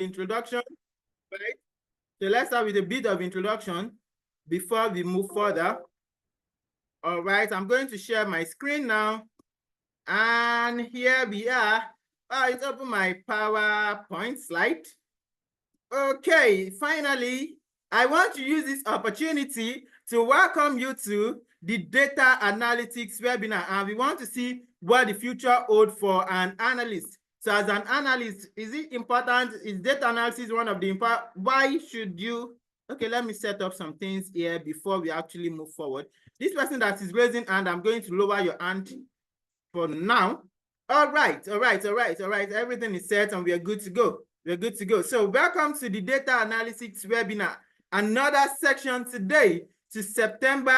introduction, right? So let's start with a bit of introduction before we move further. All right, I'm going to share my screen now. And here we are. It's open my PowerPoint slide. Okay, finally, I want to use this opportunity to welcome you to the data analytics webinar. And we want to see what the future holds for an analyst. So as an analyst, is it important? Is data analysis one of the important? Why should you? Okay, let me set up some things here before we actually move forward. This person that is raising hand, I'm going to lower your hand for now. All right. Everything is set and we are good to go. We're good to go. So welcome to the data analytics webinar. Another section today to September.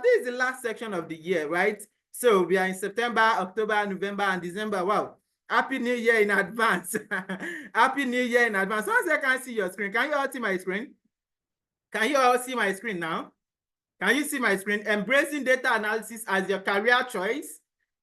This is the last section of the year, right? So we are in September, October, November, and December. Wow. Happy New Year in advance. Happy New Year in advance. Once I can see your screen, can you all see my screen? Can you all see my screen now? Can you see my screen? Embracing data analysis as your career choice.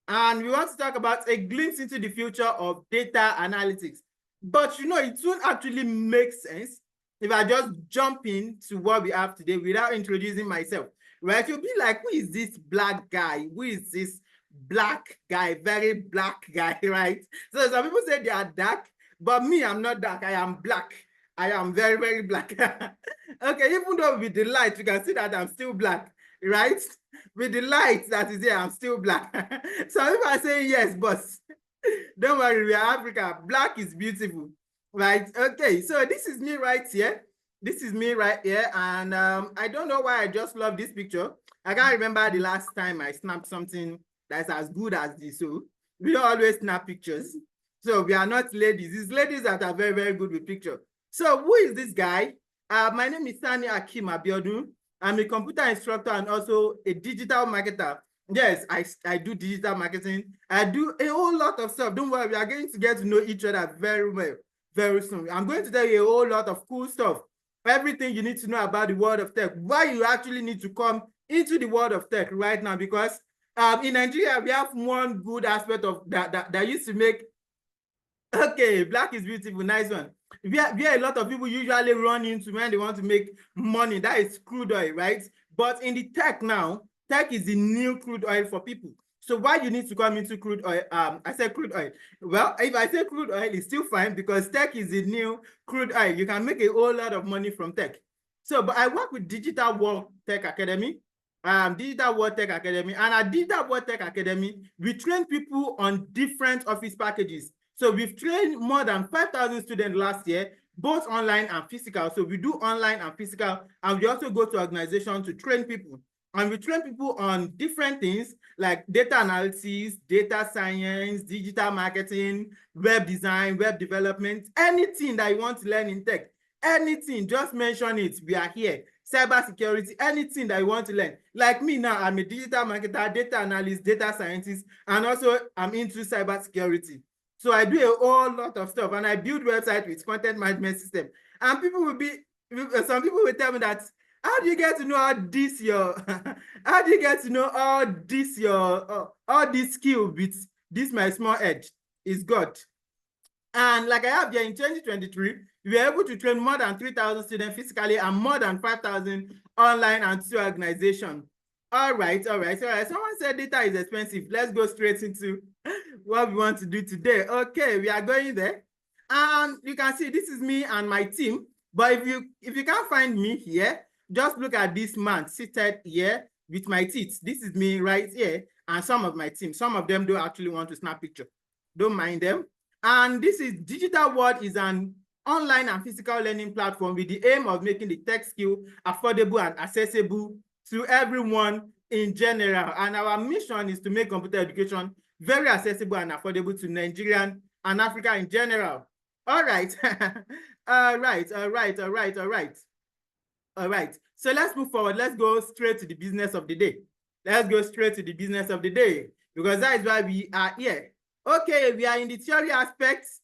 And we want to talk about a glimpse into the future of data analytics. But you know, it won't actually make sense if I just jump into what we have today without introducing myself, right? You'll be like, who is this black guy? Who is this black guy? Very black guy, right? So some people say they are dark, but me, I'm not dark. I am black. I am very, very black. Okay, even though with the light, you can see that I'm still black, right? With the light that is here, I'm still black. Some people are saying yes, but don't worry, we are Africa. Black is beautiful, right? Okay, so this is me right here. This is me right here. And I don't know why I just love this picture. I can't remember the last time I snapped something that's as good as this. So we don't always snap pictures. So we are not ladies. It's ladies that are very, very good with picture. So who is this guy? My name is Sani Akim Abiodun. I'm a computer instructor and also a digital marketer. Yes, I do digital marketing. I do a whole lot of stuff. Don't worry, we are going to get to know each other very well, very soon. I'm going to tell you a whole lot of cool stuff. Everything you need to know about the world of tech. Why you actually need to come into the world of tech right now, because in Nigeria, we have one good aspect of that used to make, okay, black is beautiful, nice one. Where a lot of people usually run into when they want to make money, that is crude oil, right? But in the tech now, tech is the new crude oil for people. So why you need to come into crude oil? I said crude oil. Well, if I say crude oil, it's still fine because tech is the new crude oil. You can make a whole lot of money from tech. So, but I work with Digital World Tech Academy, Digital World Tech Academy, and at Digital World Tech Academy, we train people on different office packages. So we've trained more than 5,000 students last year, both online and physical. So we do online and physical, and we also go to organizations to train people. And we train people on different things like data analysis, data science, digital marketing, web design, web development, anything that you want to learn in tech, anything, just mention it, we are here. Cybersecurity, anything that you want to learn. Like me now, I'm a digital marketer, data analyst, data scientist, and also I'm into cybersecurity. So I do a whole lot of stuff, and I build websites with content management system. And people will be, some people will tell me that, how do you get to know all this how do you get to know all this skill with this my small edge? Is God. And like I have here in 2023, we were able to train more than 3,000 students physically and more than 5,000 online and through organization. All right. Someone said data is expensive. Let's go straight into what we want to do today. Okay, we are going there. And you can see this is me and my team. But if you can't find me here, just look at this man seated here with my teeth. This is me right here, and some of my team. Some of them don't actually want to snap picture. Don't mind them. And this is Digital World is an online and physical learning platform with the aim of making the tech skill affordable and accessible to everyone in general. And our mission is to make computer education very accessible and affordable to Nigerian and Africa in general. All right. All right. So let's move forward. Let's go straight to the business of the day. Let's go straight to the business of the day, because that is why we are here. Okay, we are in the theory aspects.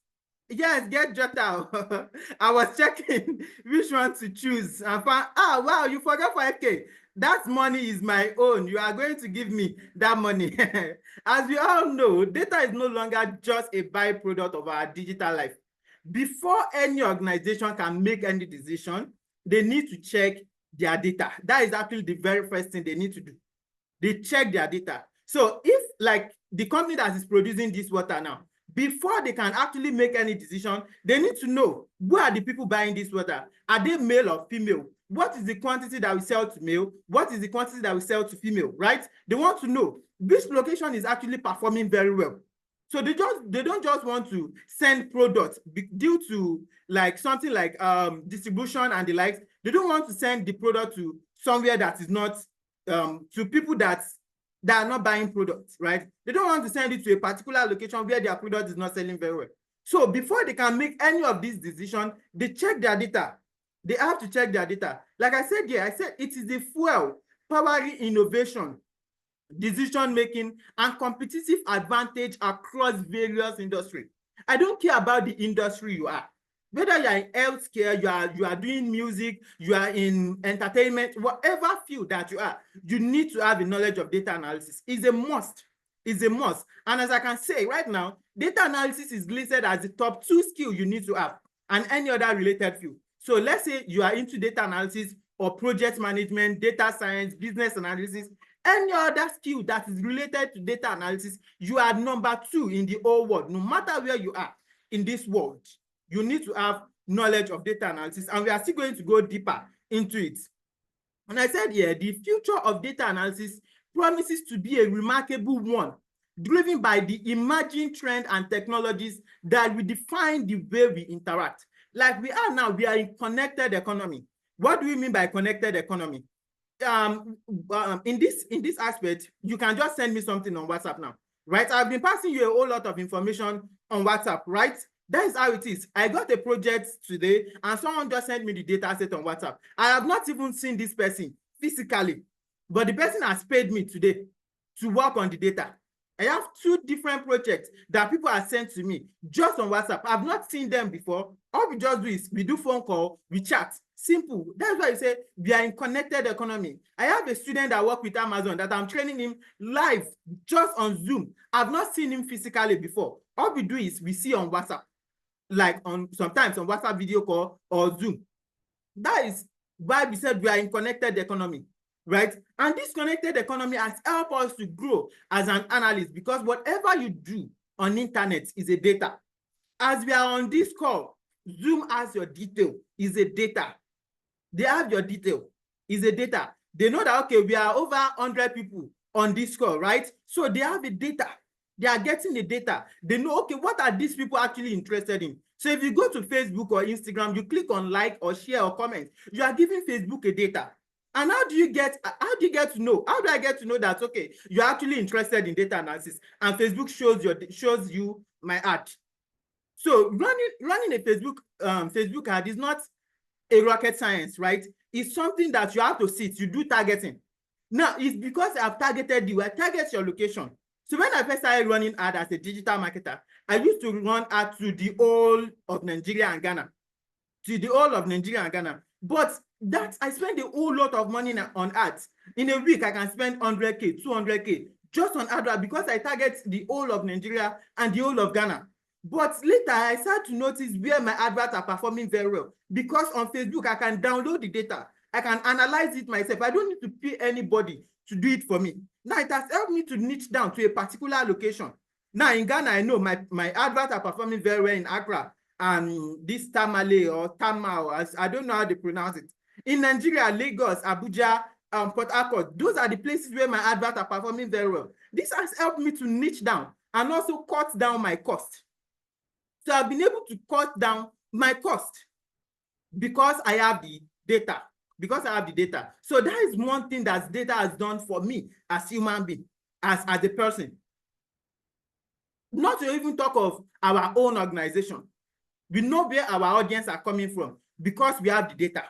Yes, get jot out. I was checking which one to choose and found, wow, you forgot 5K. That money is my own. You are going to give me that money. As we all know, data is no longer just a byproduct of our digital life. before any organization can make any decision, they need to check their data. That is actually the very first thing they need to do. They check their data. So if like the company that is producing this water now, before they can actually make any decision, they need to know who are the people buying this water. Are they male or female? What is the quantity that we sell to male? What is the quantity that we sell to female, right? They want to know which location is actually performing very well. So they don't just want to send products due to like something like distribution and the likes. They don't want to send the product to somewhere that is not to people that are not buying products, right? They don't want to send it to a particular location where their product is not selling very well. So before they can make any of these decisions, they check their data. They have to check their data. Like I said here, I said it is the fuel powering innovation, decision-making, and competitive advantage across various industries. I don't care about the industry you are. Whether you are in healthcare, you are doing music, you are in entertainment, whatever field that you are, you need to have a knowledge of data analysis. It's a must. It's a must. And as I can say right now, data analysis is listed as the top 2 skill you need to have, and any other related field. So let's say you are into data analysis or project management, data science, business analysis, any other skill that is related to data analysis, you are number 2 in the whole world. No matter where you are in this world, you need to have knowledge of data analysis, and we are still going to go deeper into it. And I said here, the future of data analysis promises to be a remarkable one, driven by the emerging trend and technologies that will define the way we interact. Like we are now, we are in connected economy. What do we mean by connected economy? In this aspect, you can just send me something on WhatsApp now, right? I've been passing you a whole lot of information on WhatsApp, right? That is how it is. I got a project today and someone just sent me the data set on WhatsApp. I have not even seen this person physically, but the person has paid me today to work on the data. I have 2 different projects that people have sent to me just on WhatsApp. I've not seen them before. All we just do is we do phone call, we chat. Simple. That's why I say we are in connected economy. I have a student that works with Amazon that I'm training him live just on Zoom. I've not seen him physically before. All we do is we see on WhatsApp, like on sometimes on WhatsApp video call or Zoom. That is why we said we are in connected economy, right? And this connected economy has helped us to grow as an analyst, because whatever you do on internet is a data. As we are on this call, Zoom has your detail, is a data. They have your detail, is a data. They know that, okay, we are over 100 people on this call, right? So they have the data. They are getting the data. They know, okay, what are these people actually interested in? So if you go to Facebook or Instagram, you click on like or share or comment, you are giving Facebook a data. And how do you get to know? How do I get to know that, okay, you're actually interested in data analysis and Facebook shows you my ad? So running a Facebook ad is not a rocket science, right? It's something that you have to sit, you do targeting. Now, it's because I've targeted you, I target your location. So when I first started running ad as a digital marketer, I used to run ad to the whole of Nigeria and Ghana. But that I spend a whole lot of money on ads. In a week, I can spend 100K, 200K just on ad because I target the whole of Nigeria and the whole of Ghana. But later, I started to notice where my adverts are performing very well, because on Facebook, I can download the data. I can analyze it myself. I don't need to pay anybody to do it for me. Now, it has helped me to niche down to a particular location. Now, in Ghana, I know my adverts are performing very well in Accra and this Tamale or Tamale, I don't know how they pronounce it. In Nigeria, Lagos, Abuja, Port Harcourt, those are the places where my adverts are performing very well. This has helped me to niche down and also cut down my cost. So I've been able to cut down my cost because I have the data. So that is one thing that data has done for me as human being, as a person. Not to even talk of our own organization. We know where our audience are coming from because we have the data.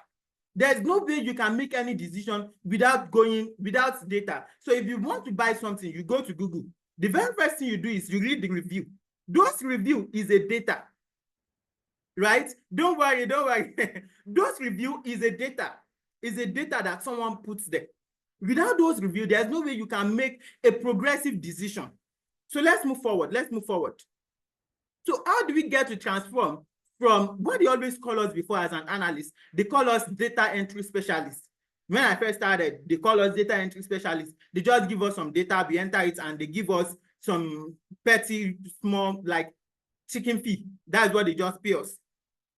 There's no way you can make any decision without data. So if you want to buy something, you go to Google. The very first thing you do is you read the review. Those review is a data, right? Don't worry. Those review is a data that someone puts there. Without those review, there's no way you can make a progressive decision. So let's move forward. So how do we get to transform from what they always call us before as an analyst. They call us data entry specialists. When I first started, they call us data entry specialists. They just give us some data, we enter it, and they give us some petty, small, like chicken fee. That's what they just pay us.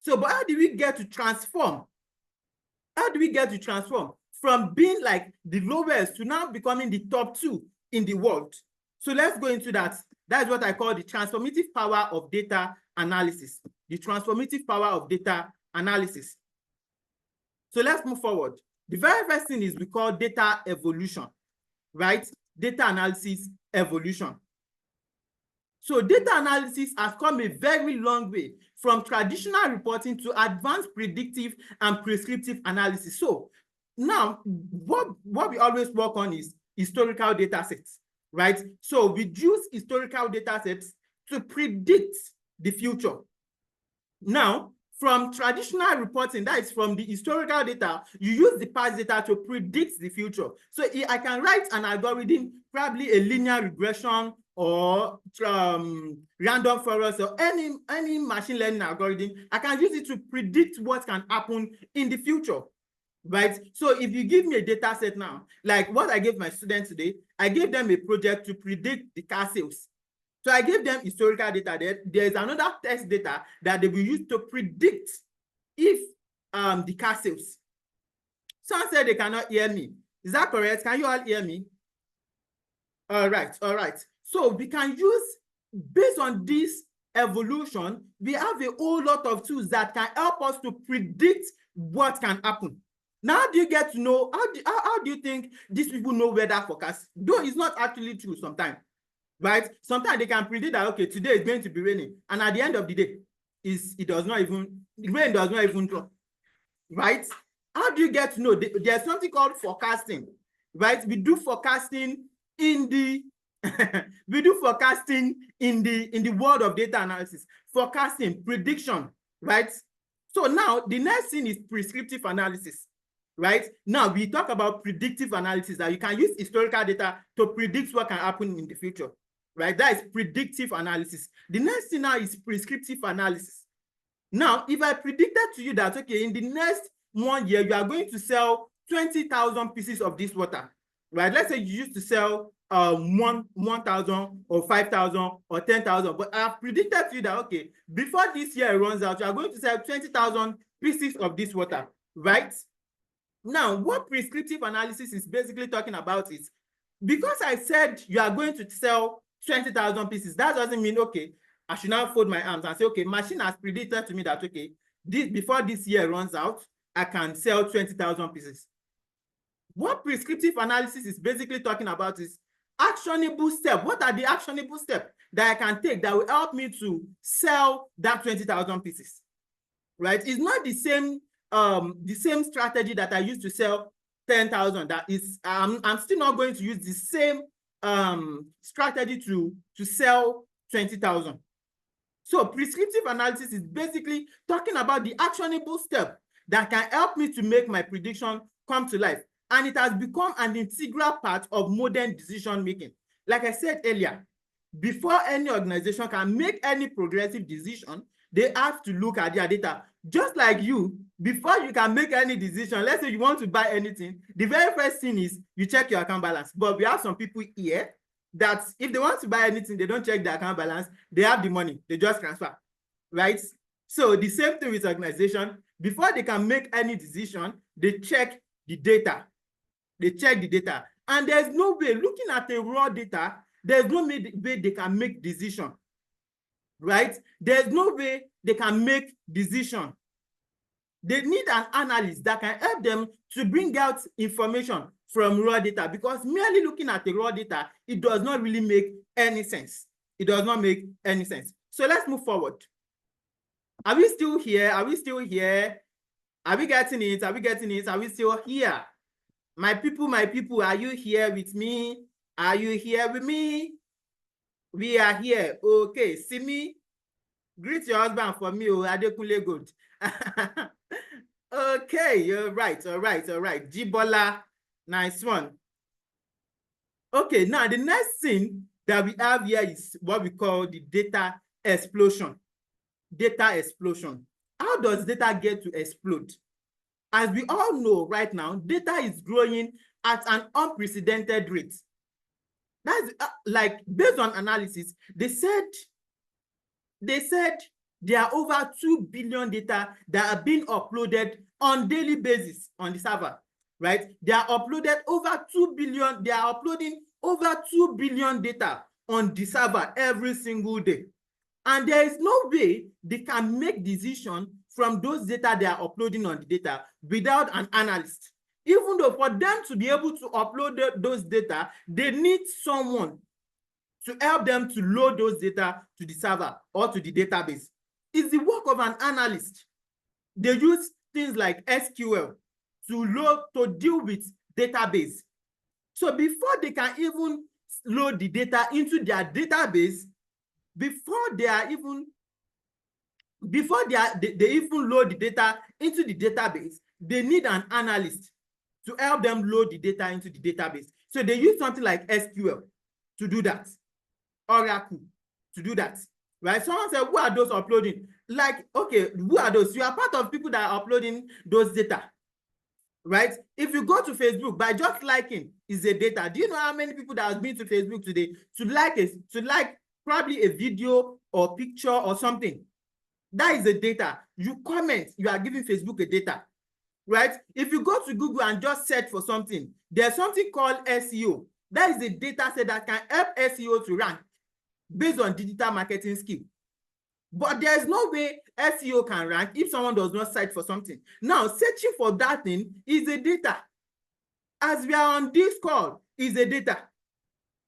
So, but how do we get to transform? How do we get to transform from being like the lowest to now becoming the top 2 in the world? So let's go into that. That's what I call the transformative power of data analysis. The transformative power of data analysis. So let's move forward. The very first thing is we call data evolution, right? Data analysis evolution. So data analysis has come a very long way from traditional reporting to advanced predictive and prescriptive analysis. So now what we always work on is historical data sets, right? So we use historical data sets to predict the future. Now, from traditional reporting, that is from the historical data, you use the past data to predict the future. So I can write an algorithm, probably a linear regression or random forest or any machine learning algorithm. I can use it to predict what can happen in the future, right? So if you give me a data set now, like what I gave my students today, I gave them a project to predict the car sales. So I gave them historical data. There's another test data that they will use to predict if the car sales. Someone said they cannot hear me. Is that correct? Can you all hear me? All right, all right. So we can use, based on this evolution, we have a whole lot of tools that can help us to predict what can happen. Now do you get to know, how do you think these people know weather forecast? Though it's not actually true sometimes. Right? Sometimes they can predict that, okay, today is going to be raining. And at the end of the day, the rain does not even drop. Right? How do you get to know? There's something called forecasting. Right? We do forecasting in the we do forecasting in the world of data analysis. Forecasting, prediction, right? So now the next thing is prescriptive analysis. Right? Now we talk about predictive analysis, that you can use historical data to predict what can happen in the future. Right? That is predictive analysis. The next thing now is prescriptive analysis. Now, if I predicted to you that, okay, in the next 1 year, you are going to sell 20,000 pieces of this water, right? Let's say you used to sell 1,000 or 5,000 or 10,000, but I have predicted to you that, okay, before this year runs out, you are going to sell 20,000 pieces of this water, right? Now, what prescriptive analysis is basically talking about is, because I said you are going to sell 20,000 pieces, that doesn't mean, okay, I should now fold my arms and say, okay, machine has predicted to me that, okay, before this year runs out, I can sell 20,000 pieces. What prescriptive analysis is basically talking about is actionable steps. What are the actionable steps that I can take that will help me to sell that 20,000 pieces? Right? It's not the same strategy that I used to sell 10,000. That is, I'm still not going to use the same strategy to sell 20,000. So prescriptive analysis is basically talking about the actionable step that can help me to make my prediction come to life. And it has become an integral part of modern decision making. Like I said earlier, before any organization can make any progressive decision, they have to look at their data. Just like you, before you can make any decision, let's say you want to buy anything, the very first thing is you check your account balance. But we have some people here that if they want to buy anything, they don't check their account balance. They have the money, they just transfer, right? So the same thing with organization. Before they can make any decision, they check the data. They check the data. And there's no way, looking at the raw data, there's no way they can make decision, right? There's no way they can make decision. They need an analyst that can help them to bring out information from raw data, because merely looking at the raw data, it does not really make any sense. It does not make any sense. So let's move forward. Are we still here? Are we still here? Are we getting it? Are we getting it? Are we still here? My people, are you here with me? Are you here with me? We are here. Okay, see me? Greet your husband for me, Adekunle Gold. Okay, you're right. All right, all right. Jibola, nice one. Okay, now the next thing that we have here is what we call the data explosion. data explosion. How does data get to explode? As we all know right now, data is growing at an unprecedented rate. That's like based on analysis, they said there are over 2 billion data that are being uploaded on daily basis on the server, right? They are uploaded over 2 billion, they are uploading over 2 billion data on the server every single day. And there is no way they can make decision from those data they are uploading on the data without an analyst. Even though for them to be able to upload those data, they need someone to help them to load those data to the server or to the database. It's the work of an analyst. They use things like SQL to deal with database. So before they can even load the data into their database, before they even load the data into the database, they need an analyst to help them load the data into the database. So they use something like SQL to do that, Oracle to do that, right? Someone said, who are those uploading? Like, okay, who are those? You are part of people that are uploading those data, right? If you go to Facebook, by just liking is a data. Do you know how many people that have been to Facebook today to like probably a video or picture or something? That is a data. You comment, you are giving Facebook a data, right? If you go to Google and just search for something, there's something called SEO. That is a data set that can help SEO to rank based on digital marketing skill. But there is no way SEO can rank if someone does not search for something. Now, searching for that thing is a data. As we are on this call, is a data,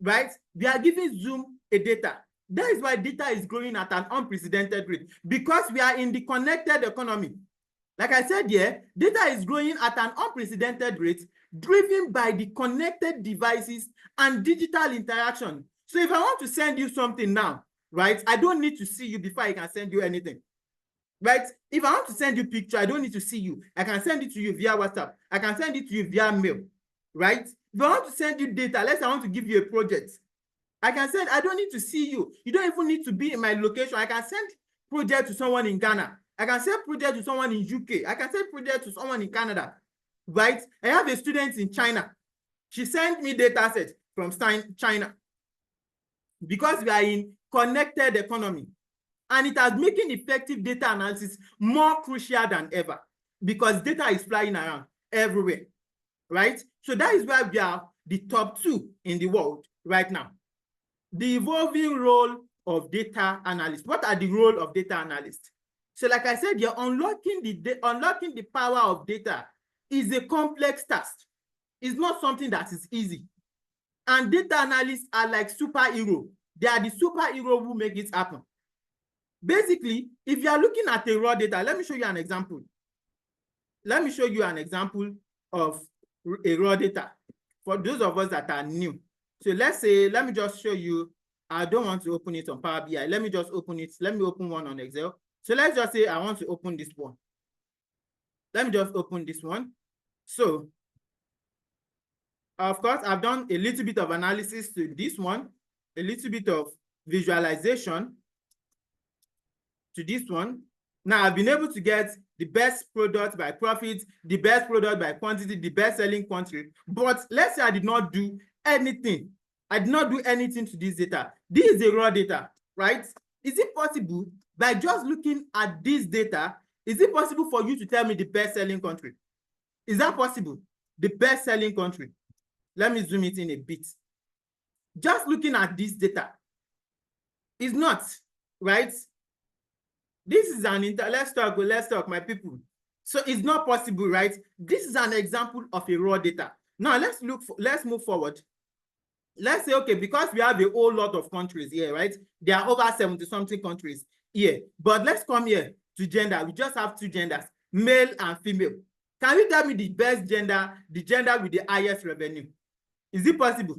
right? We are giving Zoom a data. That is why data is growing at an unprecedented rate, because we are in the connected economy. Like I said here, data is growing at an unprecedented rate, driven by the connected devices and digital interaction. So if I want to send you something now, right, I don't need to see you before I can send you anything, right? If I want to send you a picture, I don't need to see you. I can send it to you via WhatsApp. I can send it to you via mail, right? If I want to send you data, let's say I want to give you a project, I can send, I don't need to see you. You don't even need to be in my location. I can send project to someone in Ghana. I can send project to someone in UK. I can send project to someone in Canada, right? I have a student in China. She sent me data set from China, because we are in connected economy, and it has making effective data analysis more crucial than ever, because data is flying around everywhere, right? So that is why we are the top 2 in the world right now. The evolving role of data analysts. What are the role of data analysts? So like I said, you're unlocking the power of data is a complex task. It's not something that is easy. And data analysts are like superheroes. They are the superhero who make it happen. Basically, if you are looking at a raw data, let me show you an example. Let me show you an example of a raw data for those of us that are new. So let's say, let me just show you. I don't want to open it on Power BI. Let me just open it. Let me open one on Excel. So let's just say I want to open this one. Let me just open this one. So, of course, I've done a little bit of analysis to this one, a little bit of visualization to this one. Now, I've been able to get the best product by profit, the best product by quantity, the best selling country. But let's say I did not do anything. I did not do anything to this data. This is a raw data, right? Is it possible, by just looking at this data, is it possible for you to tell me the best selling country? Is that possible? The best selling country. Let me zoom it in a bit. Just looking at this data is not, right? This is an let's talk, my people. So it's not possible, right? This is an example of a raw data. Now let's move forward. Let's say, okay, because we have a whole lot of countries here, right? There are over 70-something countries here. But let's come here to gender. We just have 2 genders, male and female. Can you tell me the best gender, the gender with the highest revenue? Is it possible?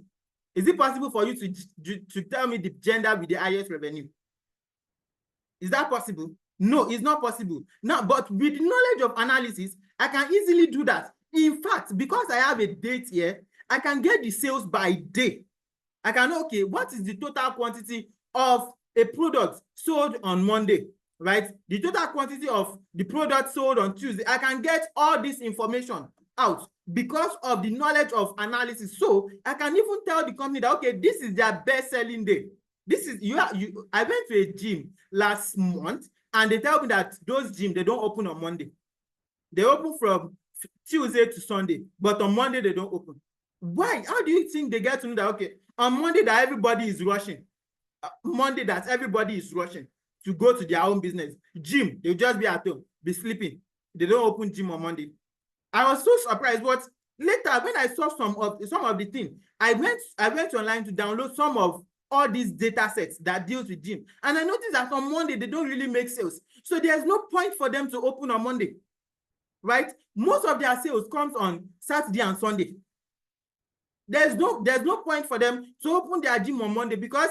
Is it possible for you to tell me the gender with the highest revenue? Is that possible? No, it's not possible. Now, but with the knowledge of analysis, I can easily do that. In fact, because I have a date here, I can get the sales by day. I can know, okay, what is the total quantity of a product sold on Monday? right? The total quantity of the product sold on Tuesday. I can get all this information out because of the knowledge of analysis. So I can even tell the company that, okay, this is their best selling day. This is I went to a gym last month and they tell me that those gyms, they don't open on Monday. They open from Tuesday to Sunday, but on Monday they don't open. Why? How do you think they get to know that, okay, on Monday that everybody is rushing, Monday that everybody is rushing to go to their own business, gym, they'll just be at home, be sleeping. They don't open gym on Monday. I was so surprised, but later when I saw some of the things, I went online to download some of all these data sets that deals with gym, and I noticed that on Monday they don't really make sales, so there's no point for them to open on Monday, right? Most of their sales comes on Saturday and Sunday. There's no point for them to open their gym on Monday because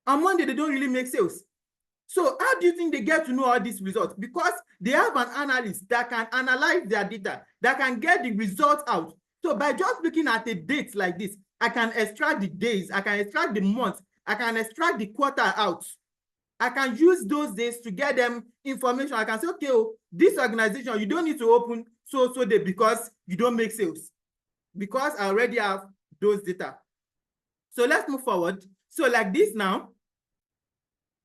on Monday they don't really make sales. So how do you think they get to know all these results? Because they have an analyst that can analyze their data, that can get the results out. So by just looking at a date like this, I can extract the days, I can extract the months, I can extract the quarter out. I can use those days to get them information. I can say, okay, oh, this organization, you don't need to open so day because you don't make sales, because I already have those data. So let's move forward. So like this now,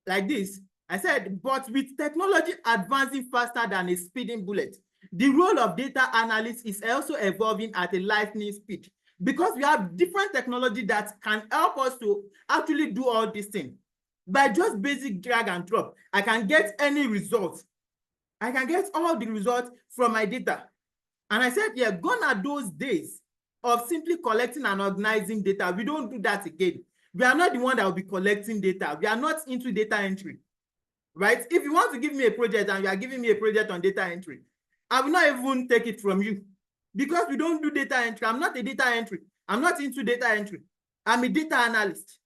like this, I said, but with technology advancing faster than a speeding bullet, the role of data analyst is also evolving at a lightning speed, because we have different technology that can help us to actually do all these things. By just basic drag and drop, I can get any results. I can get all the results from my data. And I said, yeah, gone are those days of simply collecting and organizing data. We don't do that again. We are not the one that will be collecting data. We are not into data entry, right? If you want to give me a project and you are giving me a project on data entry, I will not even take it from you, because we don't do data entry. I'm not a data entry. I'm not into data entry. I'm a data analyst,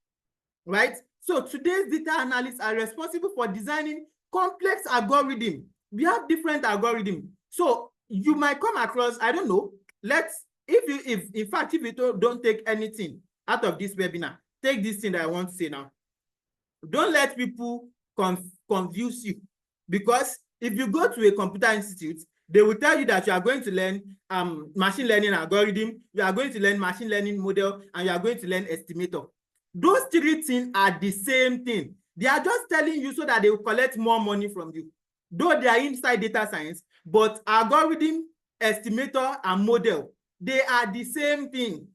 right? So today's data analysts are responsible for designing complex algorithms. We have different algorithms. So you might come across, I don't know, if you don't take anything out of this webinar, take this thing that I want to say now. Don't let people confuse you, because if you go to a computer institute, they will tell you that you are going to learn machine learning algorithm, you are going to learn machine learning model, and you are going to learn estimator. Those three things are the same thing. They are just telling you so that they will collect more money from you. Though they are inside data science, but algorithm, estimator, and model, they are the same thing.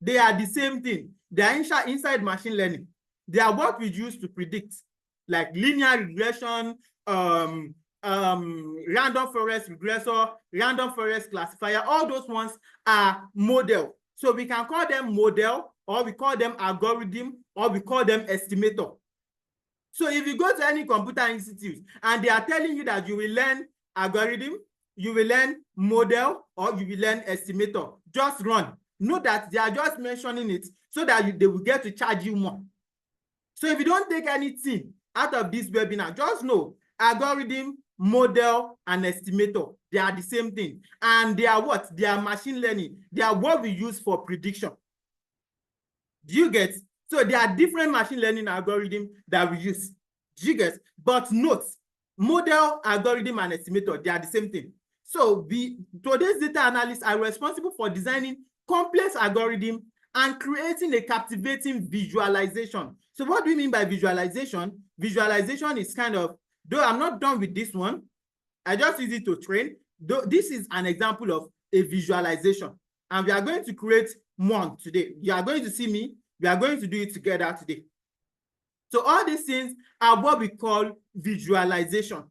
They are the same thing. They are inside machine learning. They are what we use to predict, like linear regression, random forest regressor, random forest classifier. All those ones are model. So we can call them model, or we call them algorithm, or we call them estimator. So if you go to any computer institute and they are telling you that you will learn algorithm, you will learn model, or you will learn estimator, just run. Know that they are just mentioning it so that they will get to charge you more. So if you don't take anything out of this webinar, just know algorithm, model, and estimator, they are the same thing. And they are what? They are machine learning. They are what we use for prediction. Do you get? So there are different machine learning algorithms that we use. Do you get? But note, model, algorithm, and estimator, they are the same thing. So today's data analysts are responsible for designing complex algorithm and creating a captivating visualization. So what do we mean by visualization? Visualization is kind of, though I'm not done with this one, I just use it to train. Though this is an example of a visualization. And we are going to create one today. You are going to see me. We are going to do it together today. So all these things are what we call visualization.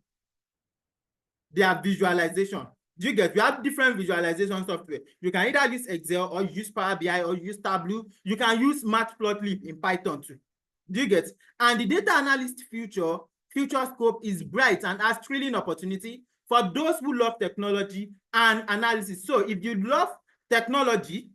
They are visualization. Do you get? We have different visualization software. You can either use Excel, or use Power BI, or use Tableau. You can use Matplotlib in Python too. Do you get? And the data analyst future scope is bright and has thrilling opportunity for those who love technology and analysis. So if you love technology,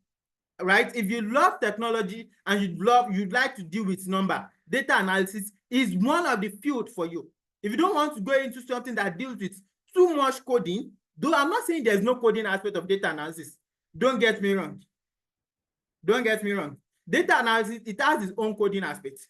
right? If you love technology and you'd like to deal with number, data analysis is one of the fields for you. If you don't want to go into something that deals with too much coding, though I'm not saying there's no coding aspect of data analysis. Don't get me wrong. Don't get me wrong. Data analysis, it has its own coding aspect.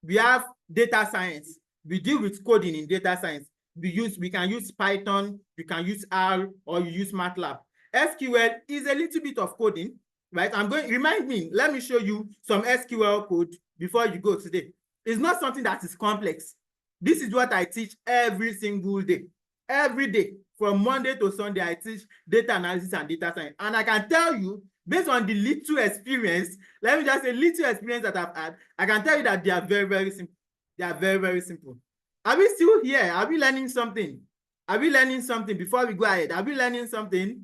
We have data science. we deal with coding in data science. We can use Python, you can use R, or you use MATLAB. SQL is a little bit of coding, right? Remind me, let me show you some SQL code before you go today. It's not something that is complex. This is what I teach every single day. Every day, from Monday to Sunday, I teach data analysis and data science. And I can tell you, based on the little experience, let me just say little experience that I've had, I can tell you that they are very, very simple. They are very, very simple. Are we still here? Are we learning something? Are we learning something before we go ahead? Are we learning something?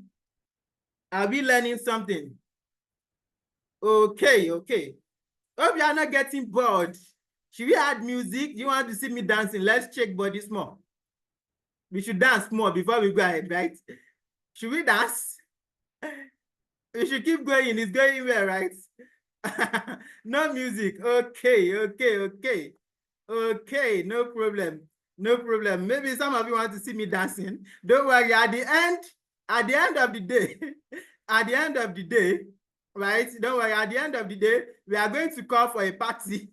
Are we learning something? Okay, okay. Hope you are not getting bored. Should we add music? You want to see me dancing? Let's check body small. We should dance more before we go ahead, right? Should we dance? We should keep going. It's going well, right? No music. Okay, okay, okay. Okay, no problem. No problem. Maybe some of you want to see me dancing. Don't worry. At the end of the day, at the end of the day, right? Don't worry. At the end of the day, we are going to call for a party.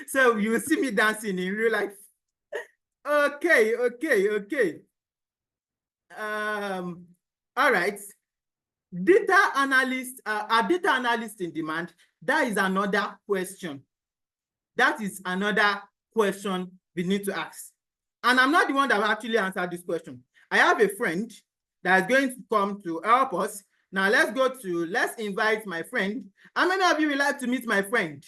So you will see me dancing in real life. Okay, okay, okay. All right. Data analyst, are data analysts in demand? That is another question. That is another question we need to ask. And I'm not the one that will actually answer this question. I have a friend that is going to come to help us. Now let's invite my friend. How many of you would like to meet my friend?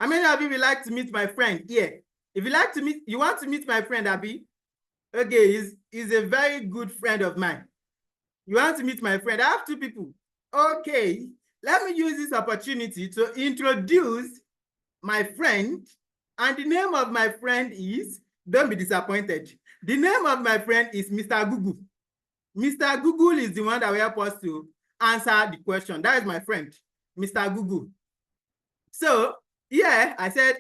How many of you would like to meet my friend here? If you like to meet, you want to meet my friend, Abby? Okay, he's a very good friend of mine. You want to meet my friend? I have two people. Okay, let me use this opportunity to introduce my friend. And the name of my friend is, don't be disappointed. The name of my friend is Mr. Google. Mr. Google is the one that will help us to answer the question. That is my friend, Mr. Google. So, yeah, I said,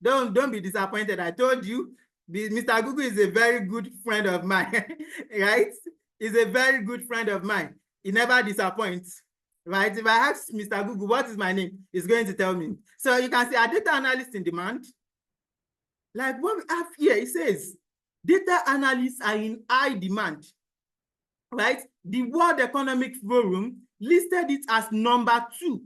don't be disappointed. I told you, Mr. Google is a very good friend of mine, right? He's a very good friend of mine. He never disappoints, right? If I ask Mr. Google, what is my name? He's going to tell me. So you can see a data analyst in demand. Like what we have here, it says, data analysts are in high demand, right? The World Economic Forum listed it as #2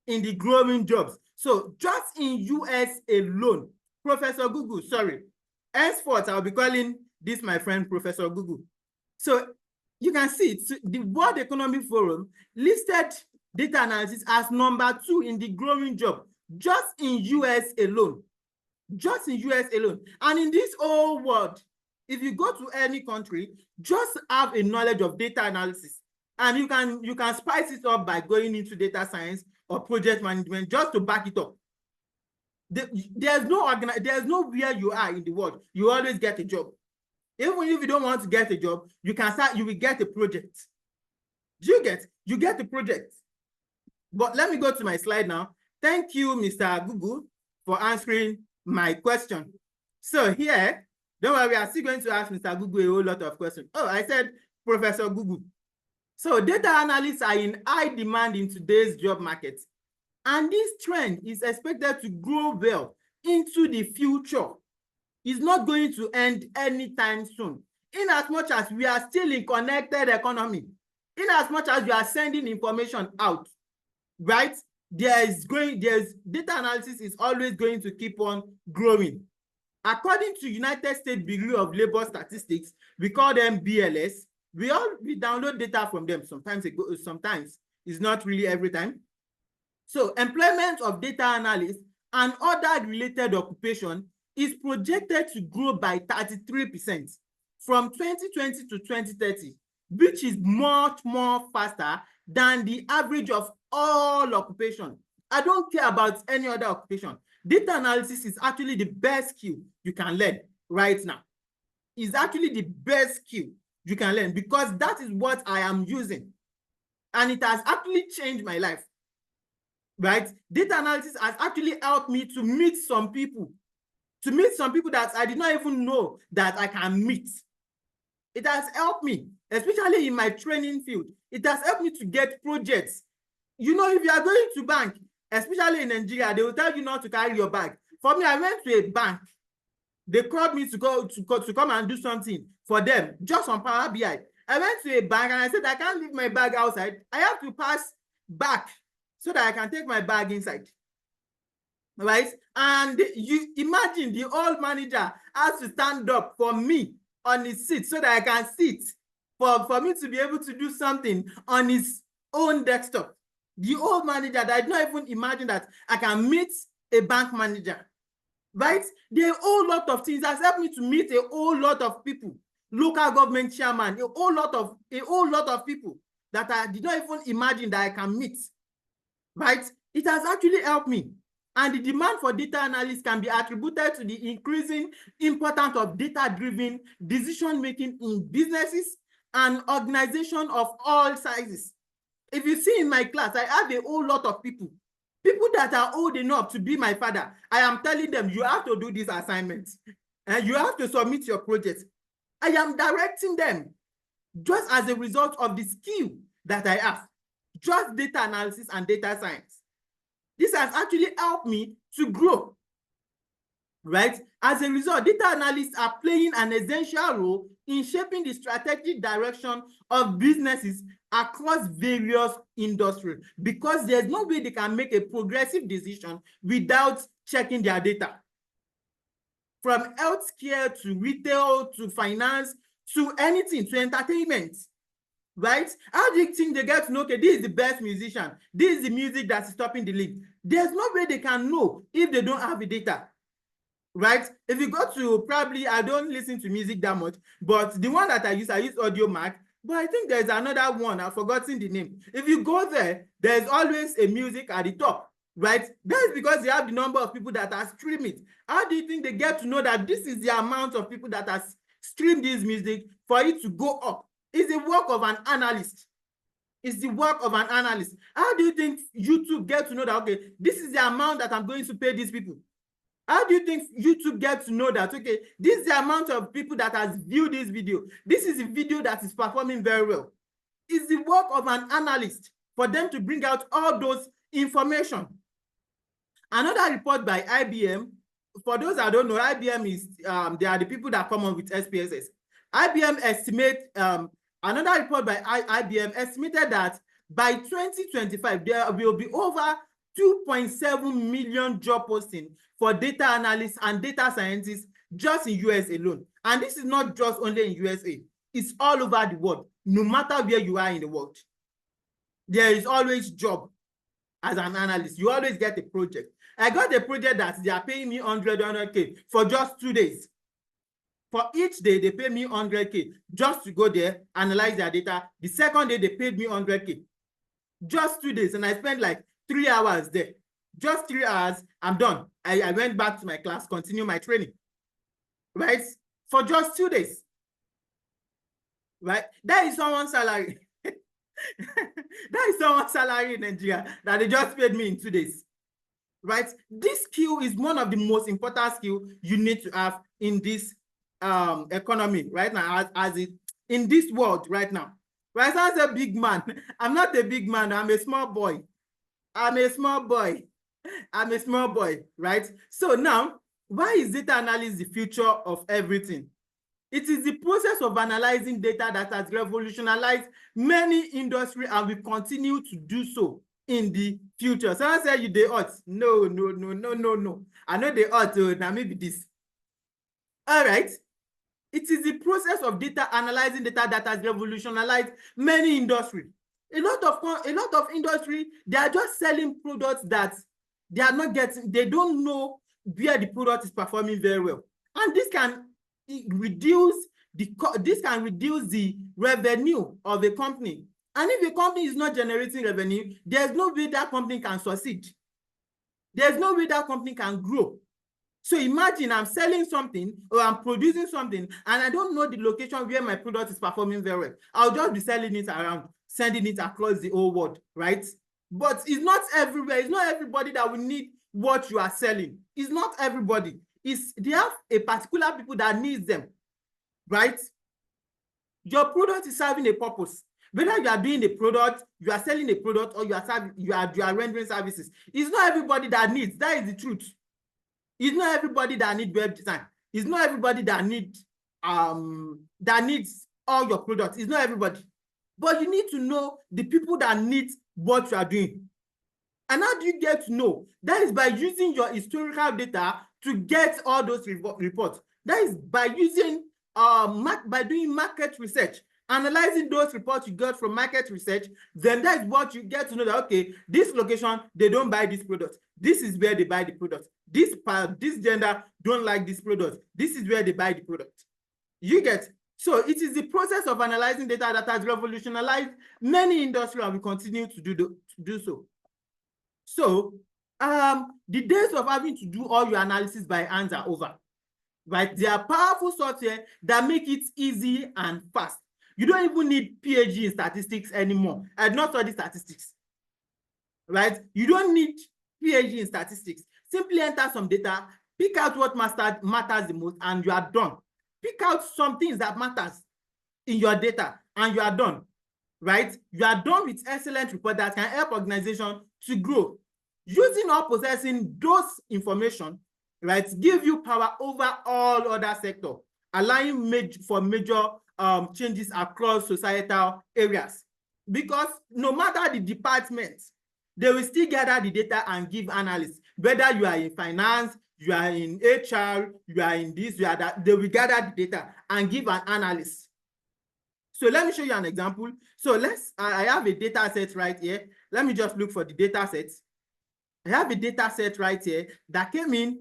in the growing jobs. So just in US alone, Professor Google, sorry, henceforth I'll be calling this my friend Professor Google. So you can see it, the World Economic Forum listed data analysis as #2 in the growing job, just in US alone. Just in US alone. And in this whole world, if you go to any country, just have a knowledge of data analysis. And you can spice it up by going into data science or project management just to back it up. There's nowhere you are in the world, you always get a job. Even if you don't want to get a job, you will get a project. You get a project. But let me go to my slide now. Thank you, Mr. Google, for answering my question. So here, don't worry, we are still going to ask Mr. Google a whole lot of questions. Oh, I said Professor Google. So data analysts are in high demand in today's job market. And this trend is expected to grow well into the future. It's not going to end anytime soon. In as much as we are still in connected economy, in as much as we are sending information out, right? Data analysis is always going to keep on growing. According to United States Bureau of Labor Statistics, we call them BLS. We download data from them. Sometimes it's not really every time. So employment of data analysts and other related occupation is projected to grow by 33% from 2020 to 2030, which is much more faster than the average of all occupation. I don't care about any other occupation. Data analysis is actually the best skill you can learn right now. It's actually the best skill you can learn because that is what I am using. And it has actually changed my life, right? Data analysis has actually helped me to meet some people that I did not even know that I can meet. It has helped me, especially in my training field. It has helped me to get projects. You know, if you are going to bank, especially in Nigeria, they will tell you not to carry your bag. For me, I went to a bank They called me to come and do something for them just on Power BI. I went to a bank and I said, I can't leave my bag outside. I have to pass back so that I can take my bag inside. Right? And you imagine the old manager has to stand up for me on his seat so that I can sit for me to be able to do something on his own desktop. The old manager that I did not even imagine that I can meet a bank manager. Right? There are a whole lot of things that helped me to meet a whole lot of people, local government chairman, a whole lot of people that I did not even imagine that I can meet. Right? It has actually helped me. And the demand for data analysis can be attributed to the increasing importance of data-driven decision-making in businesses and organizations of all sizes. If you see in my class, I have a whole lot of people that are old enough to be my father. I am telling them, you have to do this assignment and you have to submit your project. I am directing them just as a result of the skill that I have, just data analysis and data science. This has actually helped me to grow, right? As a result, data analysts are playing an essential role in shaping the strategic direction of businesses across various industries, because there's no way they can make a progressive decision without checking their data. From healthcare to retail to finance to anything, to entertainment, right? How do you think they get to know, okay, this is the best musician, this is the music that's stopping the league? There's no way they can know if they don't have the data, right? If you go to, probably, I don't listen to music that much, but the one that I use Audio Mac, but I think there's another one, I've forgotten the name. If you go there, there's always a music at the top, right? That's because they have the number of people that are streaming it. How do you think they get to know that this is the amount of people that have streamed this music for it to go up? It's the work of an analyst. It's the work of an analyst. How do you think YouTube get to know that, okay, this is the amount that I'm going to pay these people? How do you think YouTube gets to know that, okay, this is the amount of people that has viewed this video? This is a video that is performing very well. It's the work of an analyst for them to bring out all those information. Another report by IBM, for those that don't know, IBM is, they are the people that come up with SPSS. IBM estimate, another report by IBM estimated that by 2025, there will be over 2.7 million job postings for data analysts and data scientists just in US alone. And this is not just only in USA, it's all over the world. No matter where you are in the world, there is always job as an analyst. You always get a project. I got a project that they are paying me 100K for just 2 days. For each day, they pay me 100K just to go there, analyze their data. The second day, they paid me 100K. Just 2 days, and I spent like 3 hours there. Just 3 hours, I'm done. I went back to my class, continue my training, right? For just 2 days, right? That is someone's salary. That is someone's salary in Nigeria that they just paid me in 2 days, right? This skill is one of the most important skills you need to have in this economy right now, as it in this world right now. Right? As a big man, I'm not a big man, I'm a small boy. I'm a small boy. I'm a small boy, right? So now, why is data analysis the future of everything? It is the process of analyzing data that has revolutionized many industries and will continue to do so in the future. Someone said you the odds. No. I know the odds, now maybe this. All right. It is the process of data analyzing data that has revolutionized many industries. A lot of industry, they are just selling products that they are not getting, they don't know where the product is performing very well. And this can reduce the revenue of a company. And if a company is not generating revenue, there's no way that company can succeed. There's no way that company can grow. So imagine I'm selling something or I'm producing something and I don't know the location where my product is performing very well. I'll just be selling it around, sending it across the whole world, right? But it's not everywhere. It's not everybody that will need what you are selling. It's not everybody. They have a particular people that needs them, right? Your product is serving a purpose. Whether you are doing a product, you are selling a product, or you are rendering services, it's not everybody that needs. That is the truth. It's not everybody that needs web design. It's not everybody that needs all your products. It's not everybody. But you need to know the people that need what you are doing. And how do you get to know? That is by using your historical data to get all those reports. That is by using by doing market research, analyzing those reports you got from market research. Then that is what you get to know that, okay, this location, they don't buy this product. This is where they buy the product. This gender don't like this product. This is where they buy the product. You get. So it is the process of analyzing data that has revolutionized many industries and will continue to do so. So the days of having to do all your analysis by hands are over, right? There are powerful software that make it easy and fast. You don't even need PhD in statistics anymore. I did not study statistics, right? You don't need PhD in statistics. Simply enter some data, pick out what matters the most, and you are done. Pick out some things that matters in your data, and you are done, right? You are done with excellent report that can help organization to grow. Using or possessing those information, right, give you power over all other sectors, allowing for major changes across societal areas. Because no matter the department, they will still gather the data and give analysts. Whether you are in finance, you are in HR, you are in this, you are that, they will gather the data and give an analyst. So let me show you an example. So I have a data set right here. Let me just look for the data set. I have a data set right here that came in.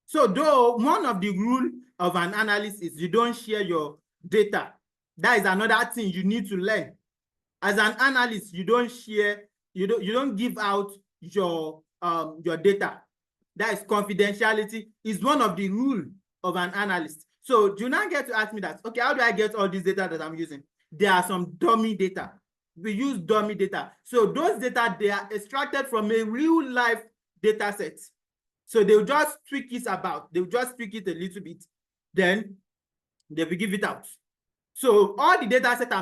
So though one of the rules of an analyst is you don't share your data. That is another thing you need to learn. As an analyst, you don't share, you don't give out your data. That is confidentiality. Is one of the rules of an analyst. So do not get to ask me that, okay, how do I get all this data that I'm using? There are some dummy data. We use dummy data. So those data, they are extracted from a real life data set. So they'll just tweak it about. They'll just tweak it a little bit. Then they will give it out. So all the data set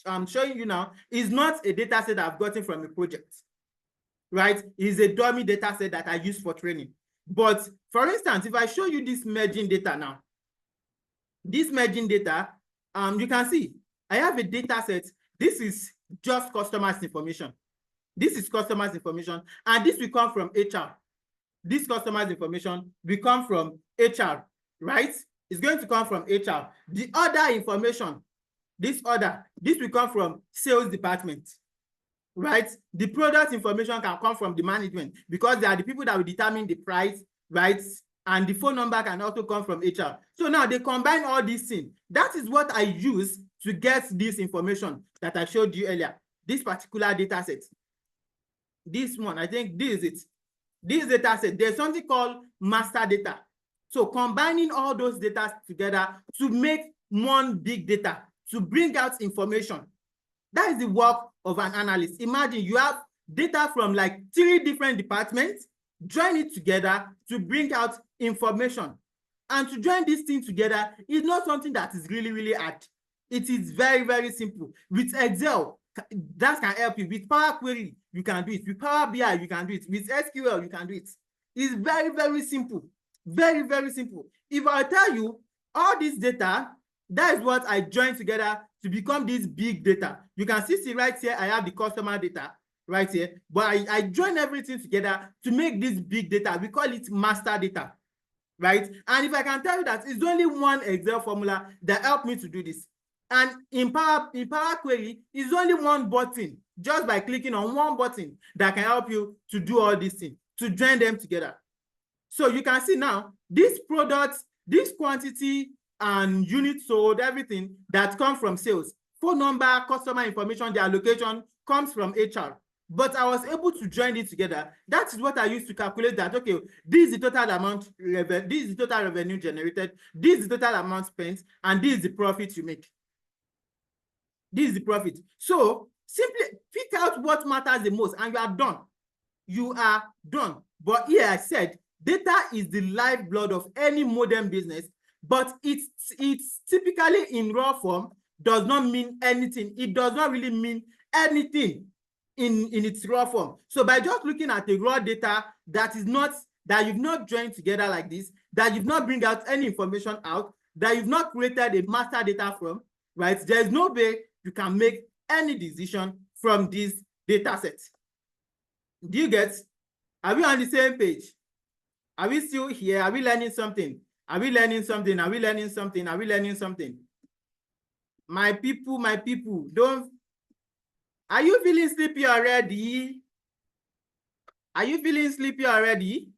I'm showing you now is not a data set I've gotten from a project, right? It's a dummy data set that I use for training. But for instance, if I show you this merging data now, this merging data, you can see I have a data set. This is just customers information. This is customers information, and this will come from HR. This customers information will come from HR, right? It's going to come from HR. The other information, this will come from sales department, right? The product information can come from the management because they are the people that will determine the price, right? And the phone number can also come from HR. So now they combine all these things. That is what I use to get this information that I showed you earlier. This particular data set. This one, I think this is it. This data set, there's something called master data. So combining all those data together to make one big data, to bring out information. That is the work of an analyst. Imagine you have data from like 3 different departments, join it together to bring out information. And to join this thing together is not something that is really, really hard. It is very, very simple. With Excel, that can help you. With Power Query, you can do it. With Power BI, you can do it. With SQL, you can do it. It's very, very simple. Very, very simple. If I tell you all this data, that is what I join together to become this big data. You can see right here, I have the customer data right here, but I join everything together to make this big data. We call it master data, right? And if I can tell you that it's only one Excel formula that helped me to do this. And in Power Query, it's only one button, just by clicking on one button that can help you to do all these things, to join them together. So you can see now, these products, this quantity and units sold, everything that comes from sales, phone number, customer information, their location comes from HR. But I was able to join it together. That is what I used to calculate that, okay, this is the total amount, this is the total revenue generated, this is the total amount spent, and this is the profit you make. This is the profit. So simply pick out what matters the most and you are done. You are done. But here I said, data is the lifeblood of any modern business, but it's typically in raw form, does not mean anything. It does not really mean anything in its raw form. So by just looking at the raw data that you've not joined together like this, that you've not bring out any information out, that you've not created a master data from, right? There's no way you can make any decision from this data set. Do you get? Are we on the same page? Are we still here? Are we learning something? Are we learning something? Are we learning something? Are we learning something? My people, don't. Are you feeling sleepy already? Are you feeling sleepy already?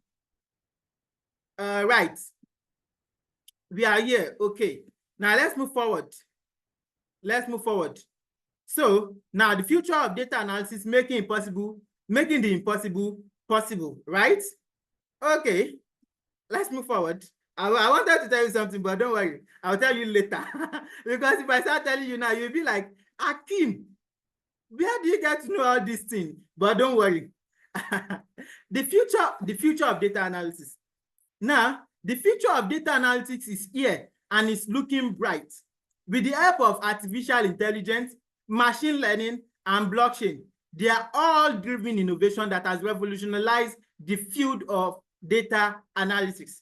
Right. We are here. Okay. Now let's move forward. Let's move forward. So now the future of data analysis, making the impossible possible, right? Okay. Let's move forward. I wanted to tell you something, but don't worry. I'll tell you later. Because if I start telling you now, you'll be like, Akim, where do you get to know all these things? But don't worry. The future of data analysis. Now, the future of data analytics is here and it's looking bright. With the help of artificial intelligence, machine learning, and blockchain, they are all driven innovation that has revolutionized the field of data analytics.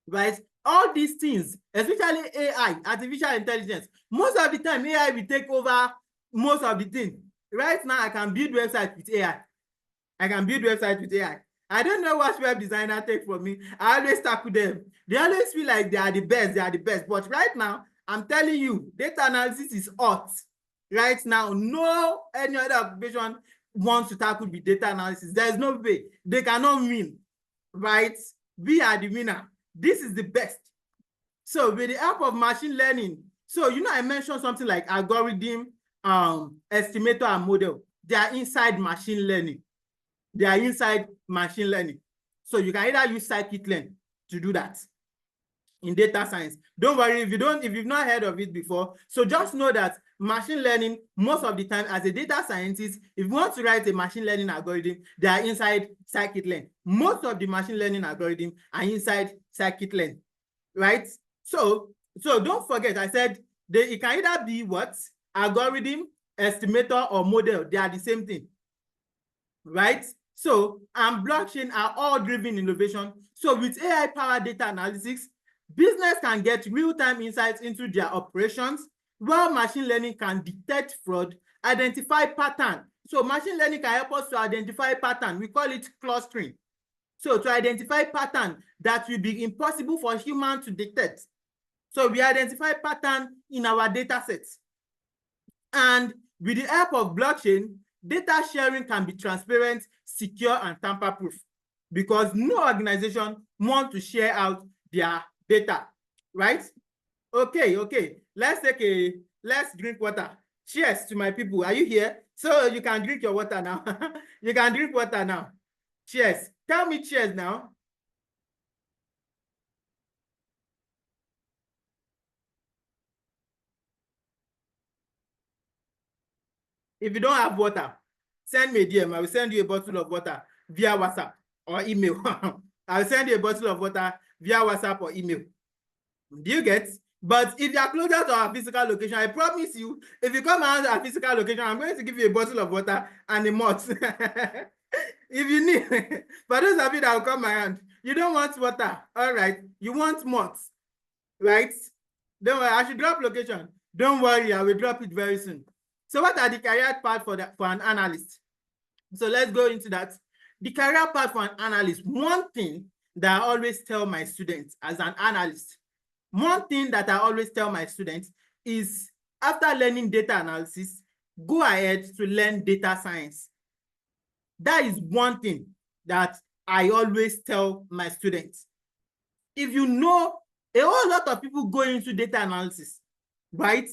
Right? All these things, especially AI, artificial intelligence, most of the time AI will take over most of the things. Right now, I can build websites with AI. I can build websites with AI. I don't know what web designer take from me. I always talk with them. They always feel like they are the best. They are the best. But right now, I'm telling you, data analysis is hot. Right now, no any other occupation wants to tackle with data analysis. There's no way. They cannot win. Right? We are the winner. This is the best. So with the help of machine learning, so I mentioned something like algorithm, estimator, and model. They are inside machine learning. They are inside machine learning. So you can either use scikit-learn to do that in data science. Don't worry if you've not heard of it before. So just know that machine learning, most of the time as a data scientist, if you want to write a machine learning algorithm, they are inside scikit-learn. Most of the machine learning algorithms are inside scikit-learn, right? So don't forget, I said it can either be what? Algorithm, estimator, or model. They are the same thing, right? So, and blockchain are all driven innovation. So with AI-powered data analytics, business can get real-time insights into their operations, while machine learning can detect fraud, identify pattern. So machine learning can help us to identify pattern. We call it clustering. So to identify pattern that will be impossible for humans to detect. So we identify pattern in our data sets. And with the help of blockchain, data sharing can be transparent, secure, and tamper-proof because no organization wants to share out their data, right? Okay. Let's drink water. Cheers to my people. Are you here? So you can drink your water now. You can drink water now. Cheers. Tell me cheers now. If you don't have water, send me a DM. I will send you a bottle of water via WhatsApp or email. I'll send you a bottle of water via WhatsApp or email. Do you get? But if you are closer to our physical location, I promise you, if you come around our physical location, I'm going to give you a bottle of water and a malt. If you need, for those of you that will come around, you don't want water, all right? You want malt, right? Don't worry, I should drop location. Don't worry, I will drop it very soon. So what are the career path for an analyst? So let's go into that. The career path for an analyst, one thing that I always tell my students as an analyst, is after learning data analysis, go ahead to learn data science. That is one thing that I always tell my students. If you know, a whole lot of people go into data analysis, right?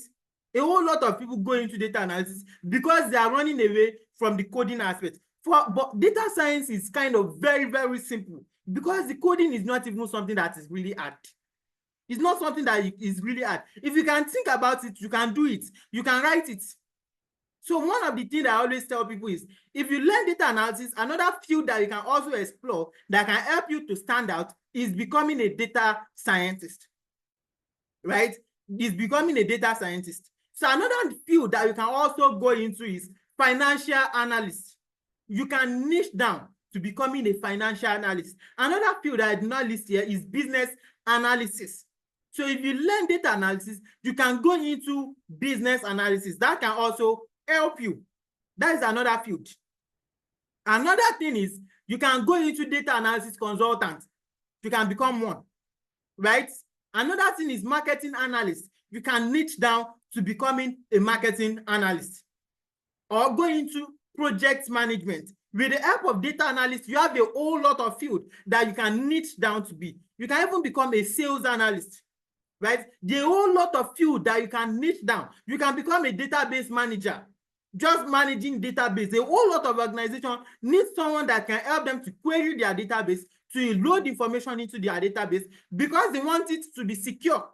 A whole lot of people go into data analysis because they are running away from the coding aspect. But data science is kind of very, very simple because the coding is not even something that is really hard. It's not something that is really hard. If you can think about it, you can do it. You can write it. So one of the things I always tell people is, if you learn data analysis, another field that you can also explore that can help you to stand out is becoming a data scientist, right? Is becoming a data scientist. So another field that you can also go into is financial analyst. You can niche down to becoming a financial analyst. Another field that I did not list here is business analysis. So if you learn data analysis, you can go into business analysis. That can also help you. That is another field. Another thing is you can go into data analysis consultant. You can become one, right? Another thing is marketing analyst. You can niche down to becoming a marketing analyst, or go into project management. With the help of data analyst, you have a whole lot of field that you can niche down to be. You can even become a sales analyst, right? The whole lot of field that you can niche down. You can become a database manager, just managing database. A whole lot of organization needs someone that can help them to query their database, to load information into their database, because they want it to be secure.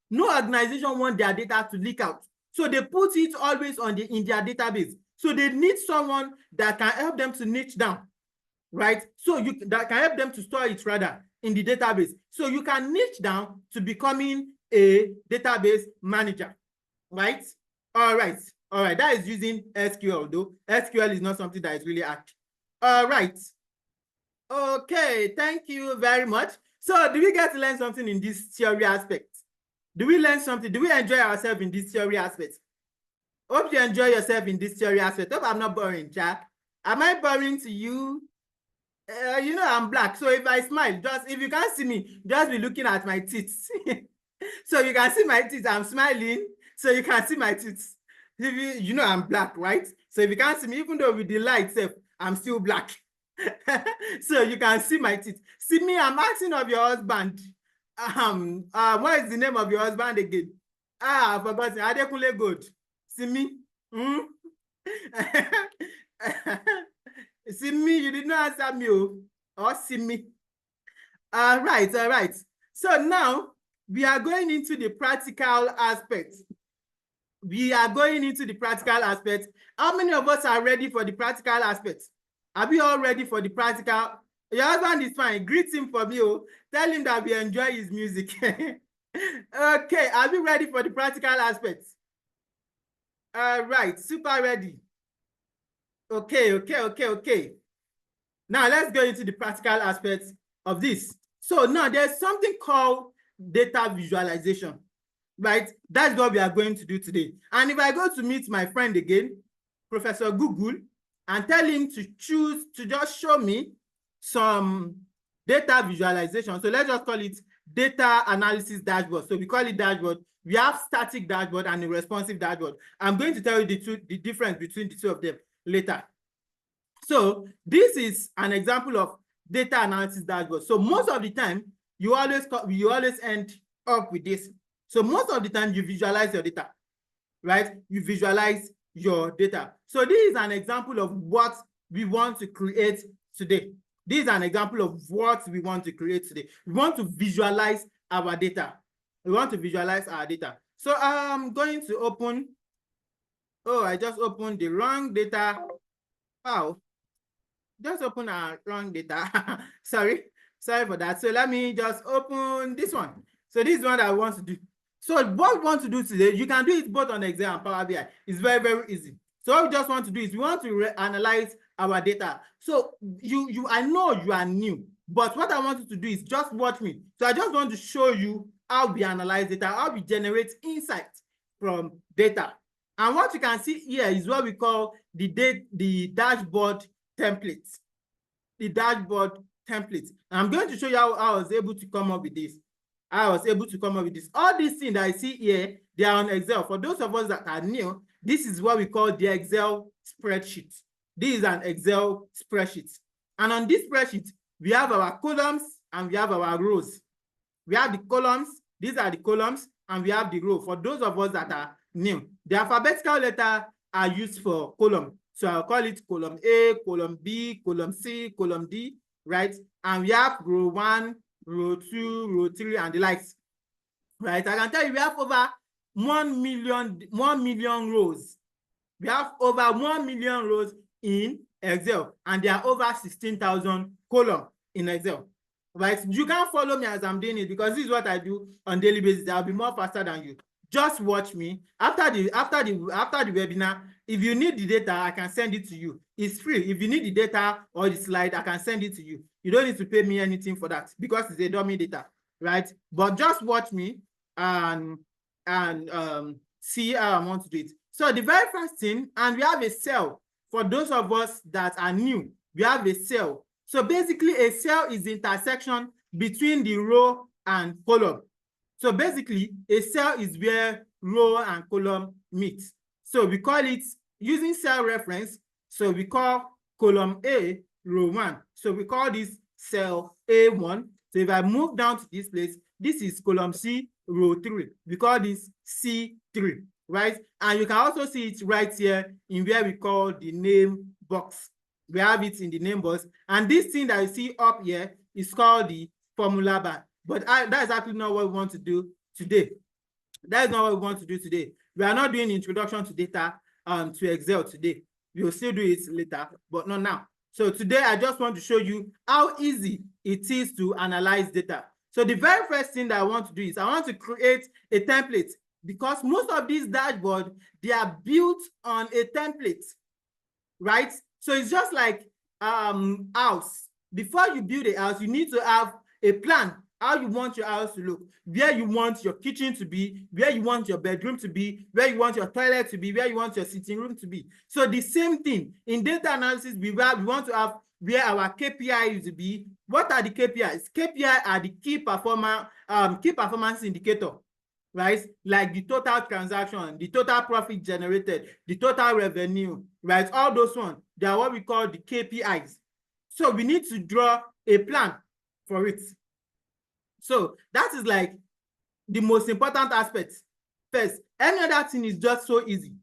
No organization wants their data to leak out, so they put it always in their database. So they need someone that can help them to niche down, right? So that can help them to store it rather in the database. So you can niche down to becoming a database manager, right? All right. That is using SQL, though. SQL is not something that is really hard. All right. Okay, thank you very much. So do we get to learn something in this theory aspect? Do we learn something? Do we enjoy ourselves in this theory aspect? Hope you enjoy yourself in this theory aspect. Hope I'm not boring, Jack. Am I boring to you? You know I'm black, so if I smile, if you can't see me, just be looking at my teeth. So you can see my teeth. I'm smiling, so you can see my teeth. If you know I'm black, right? So if you can't see me, even though with the light itself, I'm still black. So you can see my teeth. See me, I'm asking of your husband. What is the name of your husband again? I forgot. Adekunle Gold. See me? See me, you did not answer me, or see me. All right. So now we are going into the practical aspect. How many of us are ready for the practical aspect? Are we all ready for the practical? Your husband is fine. Greet him for me. Tell him that we enjoy his music. Okay, are we ready for the practical aspects? All right, super ready. Okay. Now let's go into the practical aspects of this. So now there's something called data visualization, right? That's what we are going to do today. And if I go to meet my friend again, Professor Google, and tell him to just show me some data visualization. So let's just call it data analysis dashboard. So we call it dashboard. We have static dashboard and a responsive dashboard. I'm going to tell you the difference between the two of them later. So this is an example of data analysis dashboard. So most of the time, you always end up with this. So most of the time, you visualize your data, right? You visualize your data. So this is an example of what we want to create today. This is an example of what we want to create today. We want to visualize our data. So I'm going to open. Oh, I just opened the wrong data. Wow. Just open our wrong data. Sorry for that. So let me just open this one. So this is one that I want to do. So what we want to do today, you can do it both on Excel and Power BI. It's very, very easy. So what we just want to do is we want to analyze our data. So I know you are new, but what I want you to do is just watch me. So I just want to show you how we analyze data, how we generate insights from data. And what you can see here is what we call the dashboard template. And I'm going to show you how I was able to come up with this. All these things that I see here, they are on Excel. For those of us that are new, this is what we call the Excel spreadsheet. This is an Excel spreadsheet. And on this spreadsheet, we have our columns and we have our rows. We have the columns, these are the columns, and we have the row. For those of us that are new, the alphabetical letters are used for column. So I'll call it column A, column B, column C, column D, right? And we have row 1, row 2, row 3, and the likes, right? I can tell you we have over 1 million rows. We have over 1 million rows in Excel, and there are over 16,000 columns in Excel, right? You can't follow me as I'm doing it because this is what I do on daily basis. I'll be more faster than you. just watch me. After the webinar, if you need the data, I can send it to you. It's free. If you need the data or the slide, I can send it to you. You don't need to pay me anything for that because it's a dummy data, right? But just watch me and see how I want to do it. So the very first thing, and we have a cell. For those of us that are new, we have a cell. So basically, a cell is the intersection between the row and column. So basically, a cell is where row and column meet. So we call it, using cell reference, so we call column A row 1. So we call this cell A1. So if I move down to this place, this is column C row 3. We call this C3, right? And you can also see it right here in where we call the name box. We have it in the name box. And this thing that you see up here is called the formula bar. But that's actually not what we want to do today. That is not what we want to do today. We are not doing introduction to data to Excel today. We will still do it later, but not now. So today, I just want to show you how easy it is to analyze data. So the very first thing that I want to do is I want to create a template, because most of these dashboards, they are built on a template, right? So it's just like house. Before you build a house, you need to have a plan how you want your house to look, where you want your kitchen to be, where you want your bedroom to be, where you want your toilet to be, where you want your sitting room to be. So the same thing in data analysis, we want to have where our KPI is to be. What are the KPIs? KPI are the key performance indicator, right? Like the total transaction, the total profit generated, the total revenue, right? All those ones, they are what we call the KPIs. So we need to draw a plan for it. So that is like the most important aspect. First, any other thing is just so easy.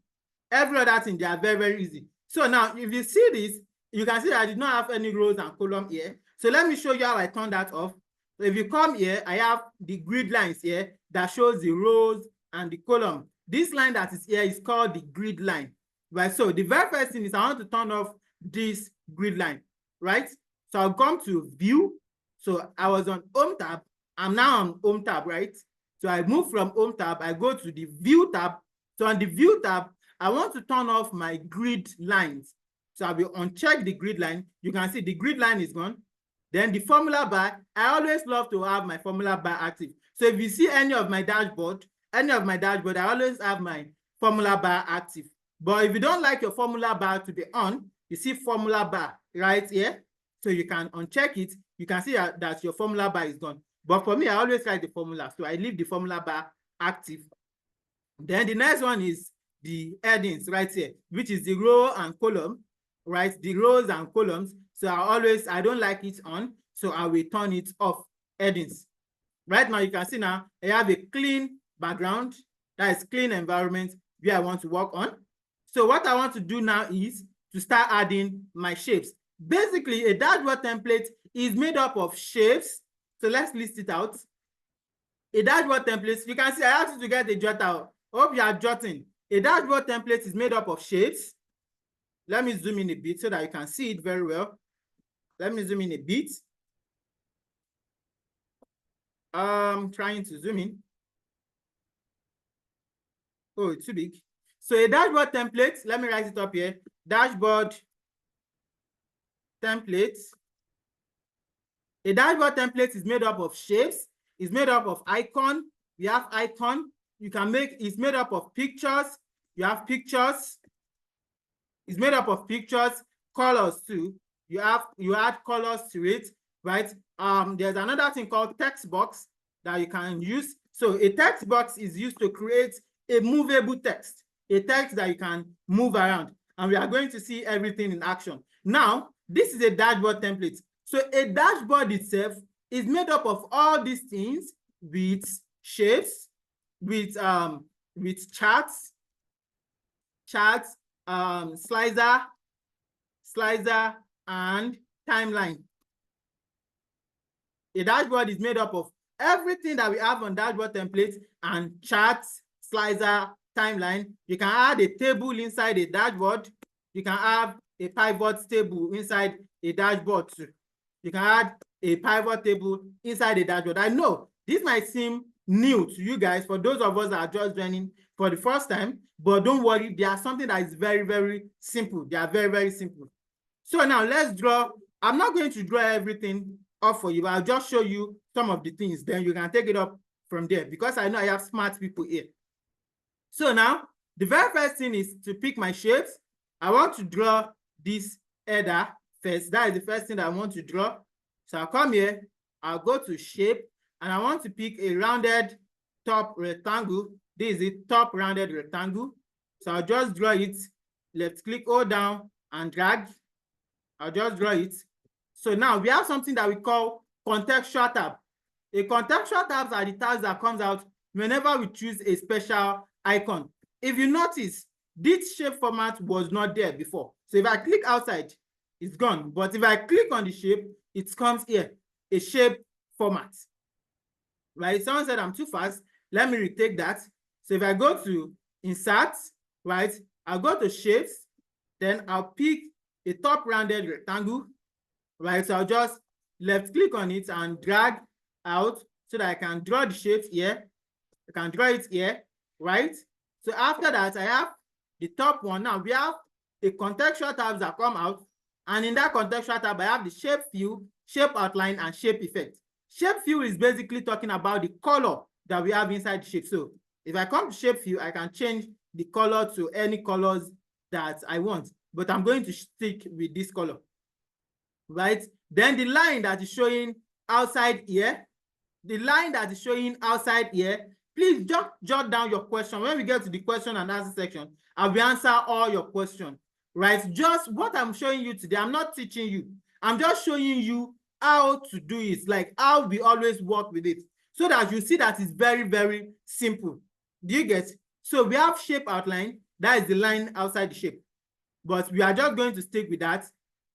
Every other thing, they are very, very easy. So now, if you see this, you can see that I did not have any rows and columns here. So let me show you how I turn that off. So if you come here, I have the grid lines here that shows the rows and the column. This line that is here is called the grid line, right? So the very first thing is I want to turn off this grid line, right? So I'll come to view. So I was on home tab. I'm now on home tab, right? So I move from home tab, I go to the view tab. So on the view tab, I want to turn off my grid lines. So I will uncheck the grid line. You can see the grid line is gone. Then the formula bar, I always love to have my formula bar active. So if you see any of my dashboard, I always have my formula bar active. But if you don't like your formula bar to be on, you see formula bar right here. So you can uncheck it. You can see that your formula bar is gone. But for me, I always like the formula. So I leave the formula bar active. Then the next one is the headings right here, which is the row and column, right? The rows and columns. So I don't like it on, so I will turn it off, headings. Right now, you can see now, I have a clean background, that is clean environment where I want to work on. So what I want to do now is to start adding my shapes. Basically, a dashboard template is made up of shapes. So let's list it out. A dashboard template, you can see I asked you to get a jot out. Hope you are jotting. A dashboard template is made up of shapes. Let me zoom in a bit so that you can see it very well. Let me zoom in a bit. Trying to zoom in. Oh, it's too big. So a dashboard template, let me write it up here. Dashboard template. A dashboard template is made up of shapes. It's made up of icon. We have icon. It's made up of pictures. You have pictures. It's made up of pictures, colors too. You add colors to it, right? There's another thing called text box that you can use. So a text box is used to create a movable text, a text that you can move around. And we are going to see everything in action. Now, this is a dashboard template. So a dashboard itself is made up of all these things with shapes, with charts, slicer, and timeline. A dashboard is made up of everything that we have on dashboard templates and charts, slicer, timeline. You can add a table inside a dashboard. You can have a pivot table inside a dashboard too. You can add a pivot table inside a dashboard. I know this might seem new to you guys, for those of us that are just joining for the first time, but don't worry, they are something that is very, very simple. They are very, very simple. So now let's draw. I'm not going to draw everything up for you, but I'll just show you some of the things. Then you can take it up from there, because I know I have smart people here. So now, the very first thing is to pick my shapes. I want to draw this header first. That is the first thing that I want to draw. So I'll come here, I'll go to shape, and I want to pick a rounded top rectangle. This is the top rounded rectangle. So I'll just draw it, left click, hold down, and drag. I'll just draw it. So now we have something that we call contextual tab. A contextual tabs are the tabs that comes out whenever we choose a special icon. If you notice, this shape format was not there before. So if I click outside, it's gone. But if I click on the shape, it comes here, a shape format. Right? Someone said I'm too fast. Let me retake that. So if I go to insert, right, I'll go to shapes, then I'll pick a top rounded rectangle, right? So I'll just left click on it and drag out so that I can draw the shapes here. I can draw it here, right? So after that, I have the top one. Now we have a contextual tabs that come out, and in that contextual tab, I have the shape fill, shape outline, and shape effect. Shape fill is basically talking about the color that we have inside the shape. So if I come to shape fill, I can change the color to any colors that I want, but I'm going to stick with this color, right? Then the line that is showing outside here, please just jot down your question. When we get to the question and answer section, I will answer all your questions, right? Just what I'm showing you today, I'm not teaching you. I'm just showing you how to do it, like how we always work with it, so that you see that it's very, very simple. Do you get? So we have shape outline, that is the line outside the shape, but we are just going to stick with that.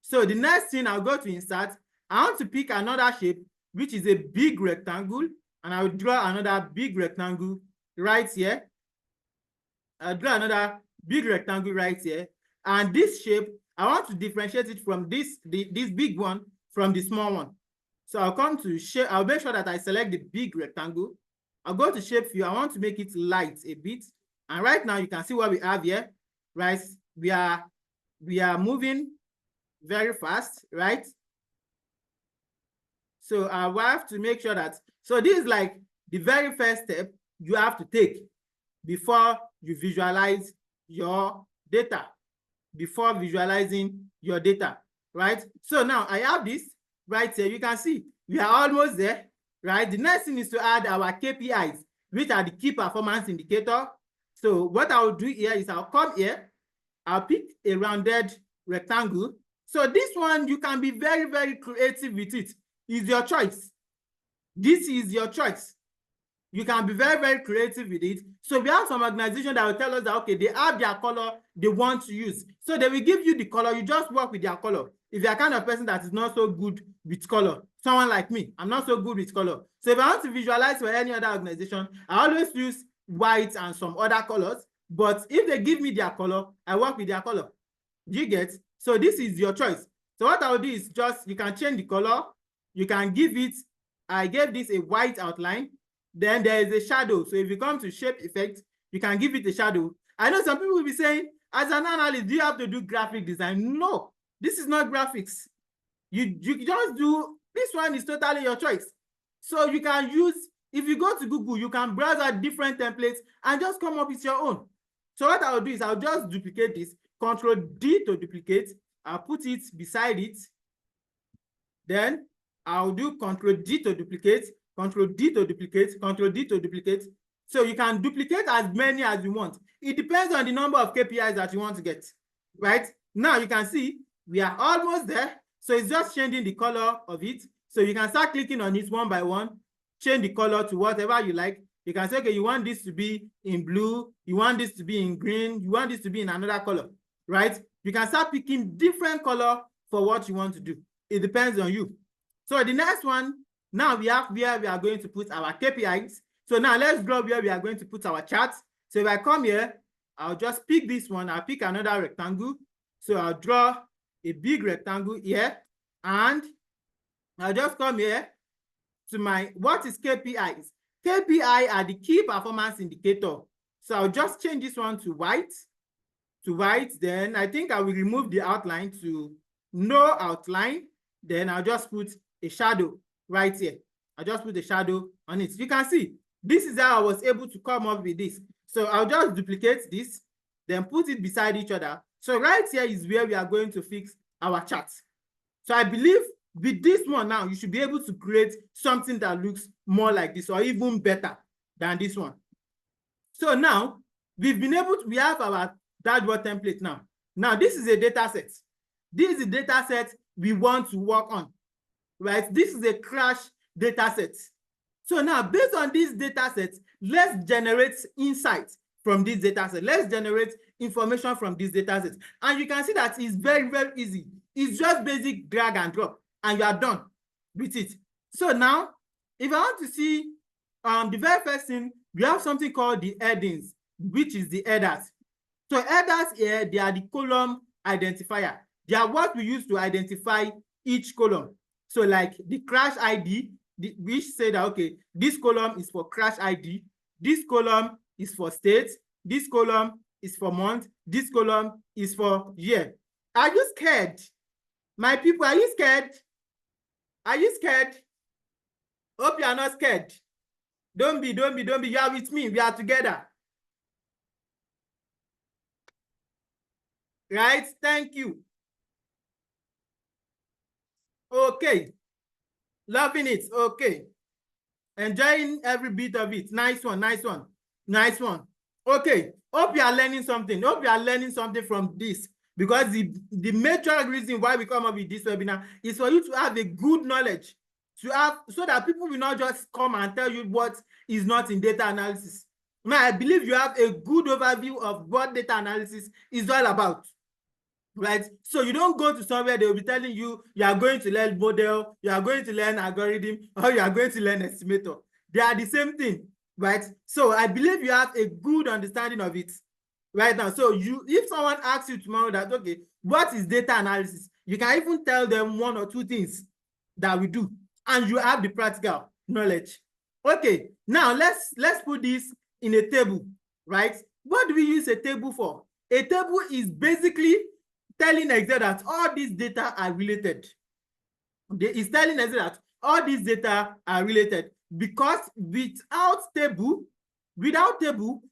So the next thing, I'll go to insert. I want to pick another shape, which is a big rectangle, and I'll draw another big rectangle right here. I'll draw another big rectangle right here. And this shape, I want to differentiate it from this big one from the small one. So I'll come to shape. I'll make sure that I select the big rectangle. I'll go to shape view. I want to make it light a bit. And right now you can see what we have here, right? We are moving very fast, right? So I will have to make sure that, so this is like the very first step you have to take before you visualize your data, right? So now I have this right here. You can see we are almost there, right? The next thing is to add our KPIs, which are the key performance indicator. So what I'll do here is I'll come here, I'll pick a rounded rectangle. So this one, you can be very, very creative with it. It's your choice. This is your choice. You can be very, very creative with it. So we have some organization that will tell us that, okay, they have their color they want to use. So they will give you the color. You just work with their color. If you're kind of person that is not so good with color, someone like me, I'm not so good with color. So if I want to visualize for any other organization, I always use white and some other colors. But if they give me their color, I work with their color. You get? So this is your choice. So what I'll do is just, you can change the color. You can give it, I gave this a white outline. Then there is a shadow. So if you come to shape effect, you can give it a shadow. I know some people will be saying, as an analyst, do you have to do graphic design? No, this is not graphics. You just do, this one is totally your choice. So you can use, if you go to Google, you can browse out different templates and just come up with your own. So what I'll do is I'll just duplicate this, Control D to duplicate. I'll put it beside it. Then I'll do Control D to duplicate, Control D to duplicate, Control D to duplicate. So you can duplicate as many as you want. It depends on the number of KPIs that you want to get, right? Now you can see we are almost there. So it's just changing the color of it. So you can start clicking on it one by one, change the color to whatever you like. You can say, okay, you want this to be in blue, you want this to be in green, you want this to be in another color, right? You can start picking different color for what you want to do. It depends on you. So the next one, now we have where we are going to put our KPIs. So now let's draw where we are going to put our charts. So if I come here, I'll just pick this one. I'll pick another rectangle. So I'll draw a big rectangle here. And I'll just come here to my, what is KPIs? KPI are the key performance indicator. So I'll just change this one to white. Then I think I will remove the outline to no outline. Then I'll just put a shadow right here. I'll just put a shadow on it. You can see, this is how I was able to come up with this. So I'll just duplicate this, then put it beside each other. So right here is where we are going to fix our chart. So I believe with this one now, you should be able to create something that looks more like this or even better than this one. So now we have our dashboard template now. Now this is a data set. This is a data set we want to work on, right? This is a crash data set. So now based on this data set, let's generate insights from this data set. Let's generate information from this data set. And you can see that it's very, very easy. It's just basic drag and drop, and you are done with it. So now, if I want to see the very first thing, we have something called the headings, which is the headers. So headers here, they are the column identifier. They are what we use to identify each column. So like the crash ID, which say that, okay, this column is for crash ID, this column is for state, this column is for month, this column is for year. Are you scared? My people, are you scared? Are you scared? Hope you are not scared. Don't be. You are with me. We are together. Right? Thank you. Okay. Loving it. Okay. Enjoying every bit of it. Nice one. Okay. Hope you are learning something. Hope you are learning something from this. Because the major reason why we come up with this webinar is for you to have a good knowledge, so that people will not just come and tell you what is not in data analysis. Now, I believe you have a good overview of what data analysis is all about, right? So you don't go to somewhere they will be telling you are going to learn model, you are going to learn algorithm, or you are going to learn estimator. They are the same thing, right? So I believe you have a good understanding of it right now. So if someone asks you tomorrow that, okay, what is data analysis? You can even tell them one or two things that we do, and you have the practical knowledge. Okay, now let's put this in a table, right? What do we use a table for? A table is basically telling Excel that all these data are related. It's telling Excel that all these data are related, because without table,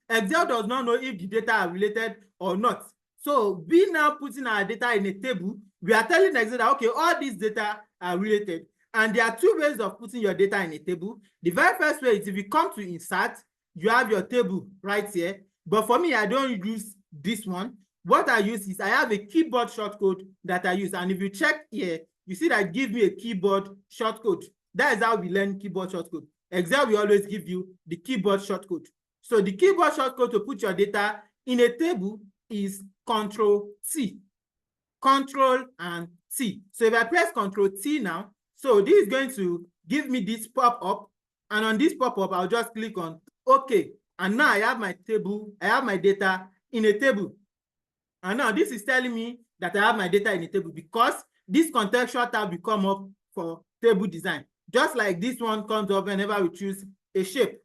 Excel does not know if the data are related or not. So we now putting our data in a table, we are telling Excel that, okay, all these data are related. And there are two ways of putting your data in a table. The very first way is if you come to insert, you have your table right here. But for me, I don't use this one. What I use is I have a keyboard shortcode that I use. And if you check here, you see that give me a keyboard shortcode. That is how we learn keyboard shortcode. Excel will always give you the keyboard shortcode. So the keyboard shortcode to put your data in a table is Control-T. Control and T. So if I press Control-T now, so this is going to give me this pop-up. And on this pop-up, I'll just click on OK. And now I have my table, I have my data in a table. And now this is telling me that I have my data in a table, because this contextual tab will come up for table design. Just like this one comes up whenever we choose a shape,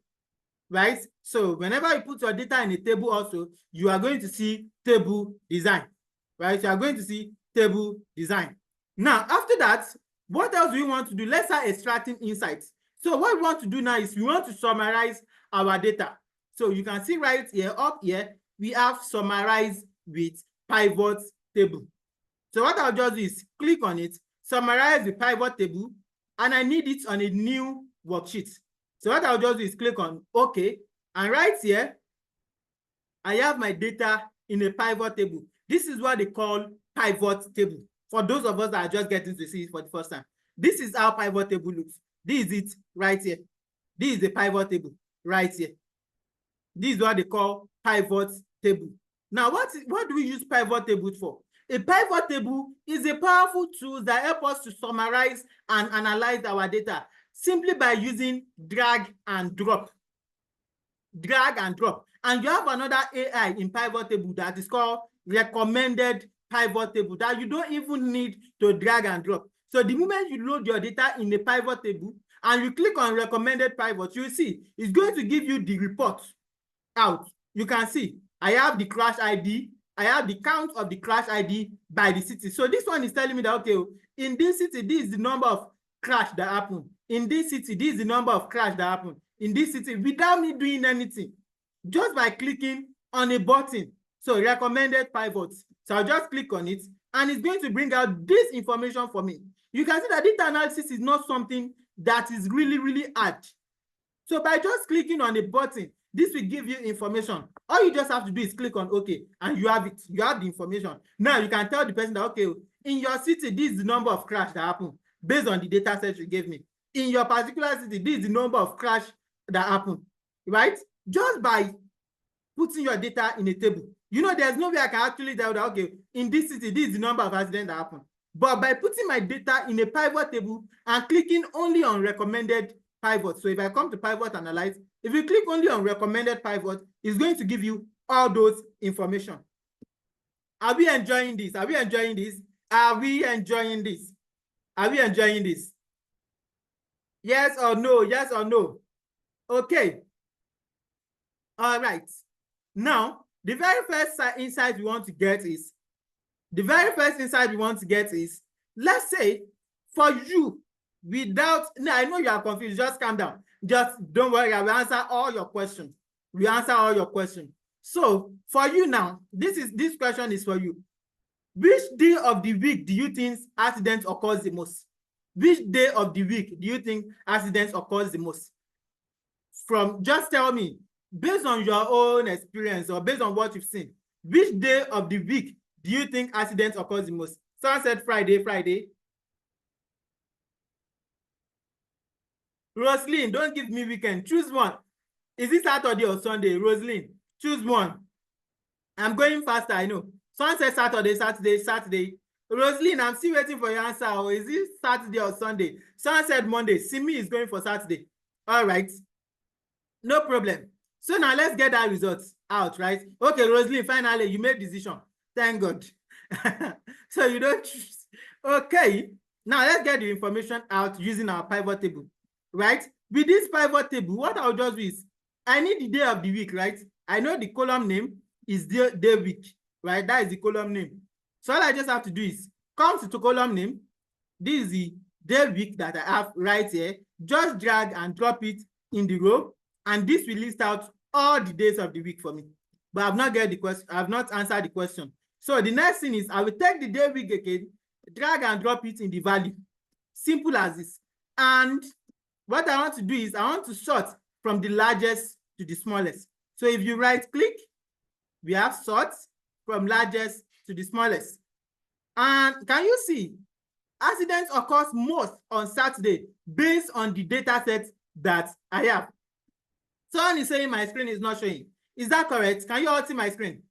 right? So whenever you put your data in a table also, you are going to see table design, right? You are going to see table design. Now, after that, what else do we want to do? Let's start extracting insights. So what we want to do now is we want to summarize our data. So you can see right here, up here, we have summarize with pivot table. So what I'll just do is click on it, summarize the pivot table, and I need it on a new worksheet. So what I'll just do is click on OK. And right here, I have my data in a pivot table. This is what they call pivot table. For those of us that are just getting to see it for the first time, this is how pivot table looks. This is it right here. This is the pivot table right here. This is what they call pivot table. Now, what do we use pivot table for? A pivot table is a powerful tool that helps us to summarize and analyze our data simply by using drag and drop. Drag and drop. And you have another AI in pivot table that is called recommended pivot table that you don't even need to drag and drop. So the moment you load your data in a pivot table, and you click on recommended pivot, you see it's going to give you the report out. You can see I have the crash ID, I have the count of the crash ID by the city. So this one is telling me that, okay, in this city, this is the number of crash that happened. In this city, this is the number of crash that happened. In this city, without me doing anything, just by clicking on a button. So recommended pivots. So I'll just click on it, and it's going to bring out this information for me. You can see that data analysis is not something that is really, really hard. So by just clicking on a button, this will give you information. All you just have to do is click on OK, and you have it. You have the information. Now you can tell the person that, okay, in your city, this is the number of crash that happened based on the data set you gave me. In your particular city, this is the number of crash that happened, right? Just by putting your data in a table. You know, there's no way I can actually tell that, okay, in this city, this is the number of accidents that happened. But by putting my data in a pivot table and clicking only on recommended pivot. So if I come to pivot analyze, if you click only on recommended pivot, it's going to give you all those information. Are we enjoying this? Are we enjoying this? Are we enjoying this? Are we enjoying this? Yes or no? Yes or no? Okay. All right. Now, the very first insight we want to get is, let's say for you, now I know you are confused, just calm down. Just don't worry, I will answer all your questions. We answer all your questions. So for you now, this question is for you. Which day of the week do you think accidents occurs the most? Which day of the week do you think accidents occurs the most? Just tell me, based on your own experience or based on what you've seen, which day of the week do you think accidents occurs the most? Someone said Friday. Roslyn, don't give me weekend. Choose one. Is it Saturday or Sunday? Roslyn, choose one. I'm going faster, I know. Someone said Saturday. Roslyn, I'm still waiting for your answer. Or is it Saturday or Sunday? Someone said Monday. Simi is going for Saturday. All right. No problem. So now let's get that result out, right? Okay, Roslyn, finally, you made decision. Thank God. So you don't choose. Okay. Now let's get the information out using our pivot table, right? With this pivot table, what I'll just do is, I need the day of the week, right? I know the column name is day week, right? That is the column name. So all I just have to do is come to column name. This is the day week that I have right here. Just drag and drop it in the row, and this will list out all the days of the week for me. But I've not get the question. I've not answered the question. So the next thing is I will take the day week again, drag and drop it in the value. Simple as this. And what I want to do is I want to sort from the largest to the smallest. So if you right click, we have sort from largest to the smallest. And can you see accidents occurs most on Saturday based on the data set that I have? Someone is saying my screen is not showing. Is that correct? Can you all see my screen?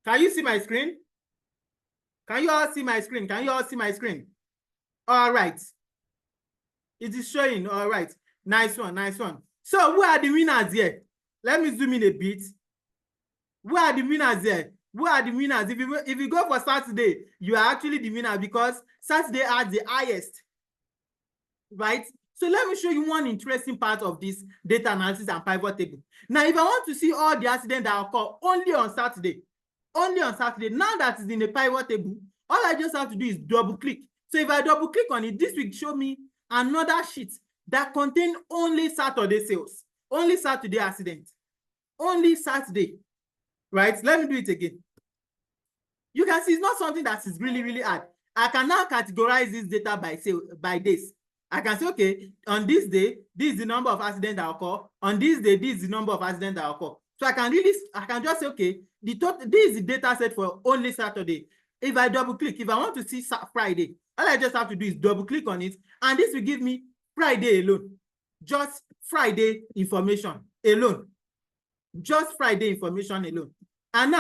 Can you see my screen? Can you all see my screen? Can you all see my screen? All right. It is showing. All right. Nice one. Nice one. So who are the winners here? Let me zoom in a bit. Who are the winners here? Who are the winners? If you go for Saturday, you are actually the winner because Saturday has the highest, right? So let me show you one interesting part of this data analysis and pivot table. Now, if I want to see all the accidents that occur only on Saturday, now that it's in a pivot table, all I just have to do is double click. So if I double click on it, this will show me another sheet that contains only Saturday sales, only Saturday accidents, only Saturday, right? Let me do it again. You can see it's not something that is really, really hard. I can now categorize this data by days. I can say, okay, on this day, this is the number of accidents that occur. On this day, this is the number of accidents that occur. So I can just say, okay, this is the data set for only Saturday. If I double click, if I want to see Friday, all I just have to do is double click on it, and this will give me Friday alone. Just Friday information alone. Just Friday information alone. And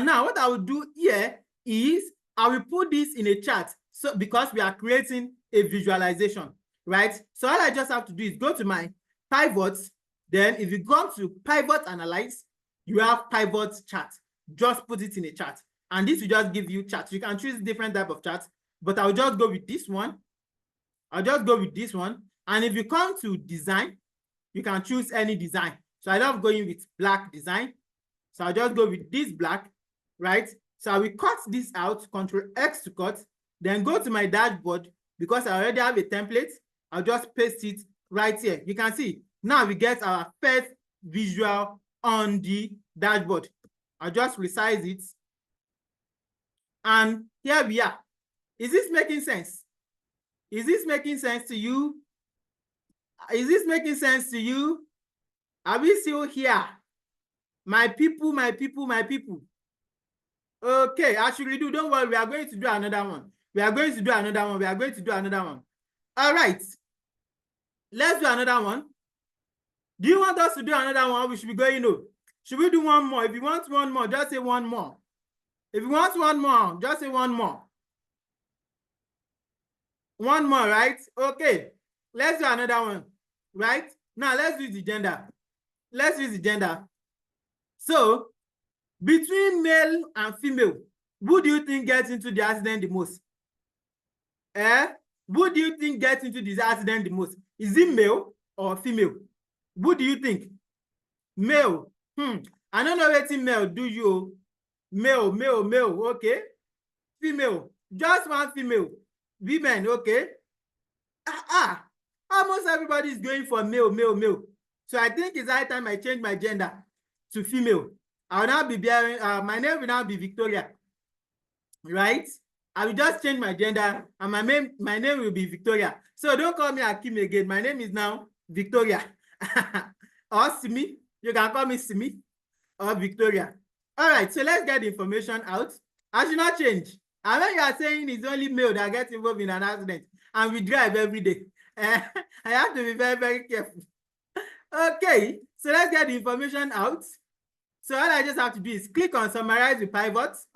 now what I will do here is I will put this in a chart. So because we are creating a visualization, right? So all I just have to do is go to my pivots. Then if you go to pivot analyze, you have pivot chart. Just put it in a chart. And this will just give you charts. You can choose different type of charts, but I'll just go with this one. I'll just go with this one. And if you come to design, you can choose any design. So I love going with black design. So I'll just go with this black, right? So I will cut this out, Control X to cut, then go to my dashboard. Because I already have a template, I'll just paste it right here. You can see, now we get our first visual on the dashboard. I'll just resize it. And here we are. Is this making sense? Is this making sense to you? Is this making sense to you? Are we still here? My people, my people, my people. Okay, actually do, don't worry, we are going to do another one. We are going to do another one. We are going to do another one. All right. Let's do another one. Do you want us to do another one? We should be going, no. Should we do one more? If you want one more, just say one more. If you want one more, just say one more. One more, right? Okay. Let's do another one, right? Now, let's use the gender. Let's use the gender. So, between male and female, who do you think gets into the accident the most? Who do you think gets into this accident the most? Is it male or female? Who do you think? Male. I don't know what male do you. Male, okay. Female. Just one female. Women, okay. Almost everybody is going for male. So I think it's high time I change my gender to female. I will now be bearing, my name will now be Victoria, right? I will just change my gender and my name will be Victoria. So don't call me Akim again. My name is now Victoria. Or Simi. You can call me Simi or Victoria. All right, so let's get the information out. I should not change. And when you are saying it's only male that gets involved in an accident and we drive every day, I have to be very, very careful. Okay, so let's get the information out. So all I just have to do is click on summarize the pivots,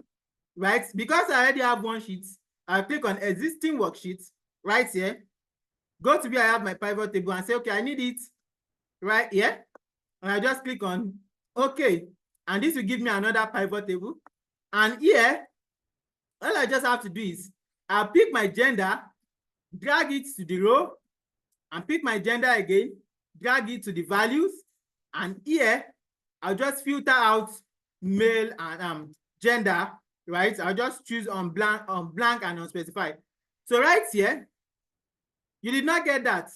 right? Because I already have one sheet, I'll click on existing worksheets right here. Go to where I have my pivot table and say, okay, I need it right here. And I just click on okay. And this will give me another pivot table. And here, all I just have to do is I'll pick my gender, drag it to the row, and pick my gender again, drag it to the values. And here, I'll just filter out male and gender, right? I'll just choose on blank and unspecified. So right here, you did not get that.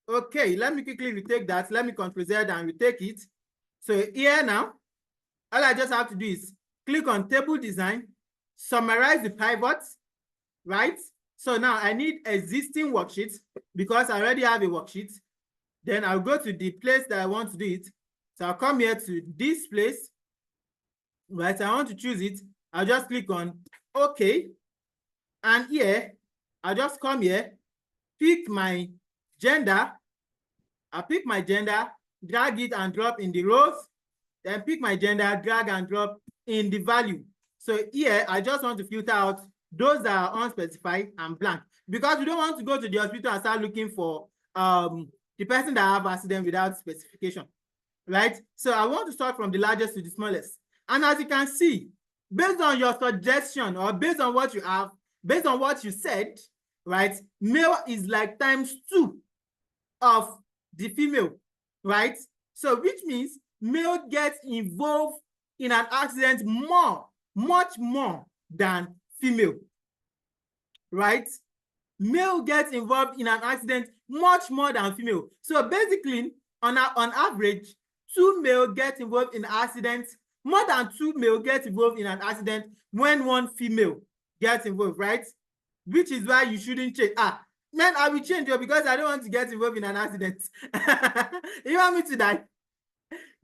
Okay, let me quickly retake that. Let me Ctrl Z and retake it. So here now, all I just have to do is click on table design, summarize the pivots, right? So now I need existing worksheets because I already have a worksheet. Then I'll go to the place that I want to do it. So I'll come here to this place, right? I want to choose it. I'll just click on OK. And here, I'll just come here, pick my gender. I'll pick my gender, drag it and drop in the rows. Then pick my gender, drag and drop in the value. So here, I just want to filter out those that are unspecified and blank because we don't want to go to the hospital and start looking for the person that have accident without specification, right? So I want to start from the largest to the smallest. And as you can see, based on your suggestion or based on what you have, based on what you said, right, male is like ×2 of the female, right? So which means male gets involved in an accident much more than female, right? Male gets involved in an accident much more than female. So basically, on average, 2 male get involved in accidents, more than 2 male get involved in an accident when 1 female gets involved, right? Which is why you shouldn't change. Man, I will change you because I don't want to get involved in an accident. You want me to die?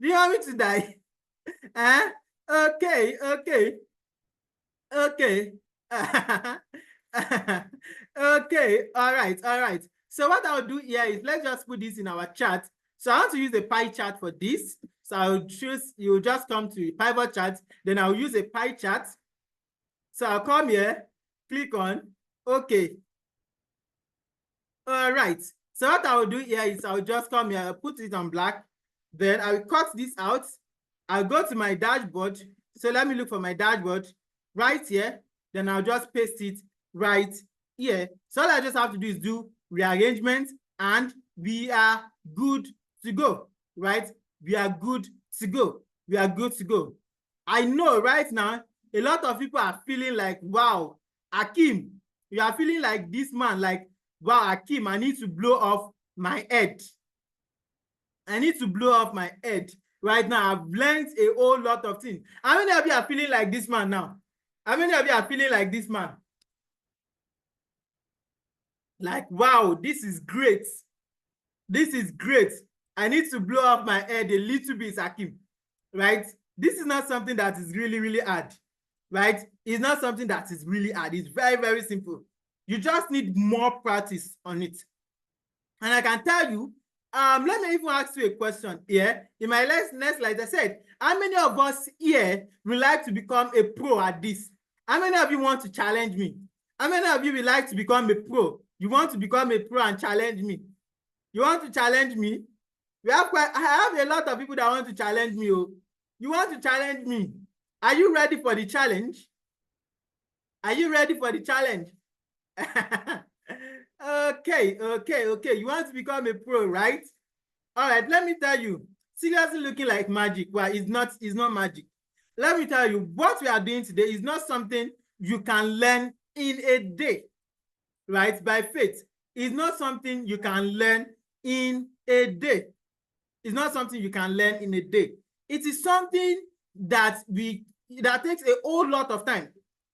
Do you want me to die? Okay. Okay, all right. So what I'll do here is let's just put this in our chart. So I want to use a pie chart for this. So I'll choose, you'll just come to pivot chart, then I'll use a pie chart. So I'll come here, click on OK. All right. So what I'll do here is I'll just come here, put it on black. Then I'll cut this out. I'll go to my dashboard. So let me look for my dashboard right here. Then I'll just paste it right here. So all I just have to do is do rearrangement, and we are good to go, right? We are good to go. We are good to go. I know right now, a lot of people are feeling like, wow, Akeem, you are feeling like this man, like, wow, Akeem, I need to blow off my head. I need to blow off my head right now. I've learned a whole lot of things. How many of you are feeling like this man now? How many of you are feeling like this man? Like, wow, this is great. This is great. I need to blow off my head a little bit, Akeem, right? This is not something that is really, really hard, right? It's not something that is really hard. It's very, very simple. You just need more practice on it. And I can tell you, let me even ask you a question here. In my next slide, I said, how many of us here would like to become a pro at this? How many of you want to challenge me? How many of you would like to become a pro? You want to become a pro and challenge me? You want to challenge me? I have a lot of people that want to challenge me. Oh. You want to challenge me? Are you ready for the challenge? Are you ready for the challenge? Okay. You want to become a pro, right? All right, let me tell you. Seriously looking like magic. Well, it's not magic. Let me tell you, what we are doing today is not something you can learn in a day, right? By faith. It's not something you can learn in a day. It's not something you can learn in a day. It is something that takes a whole lot of time.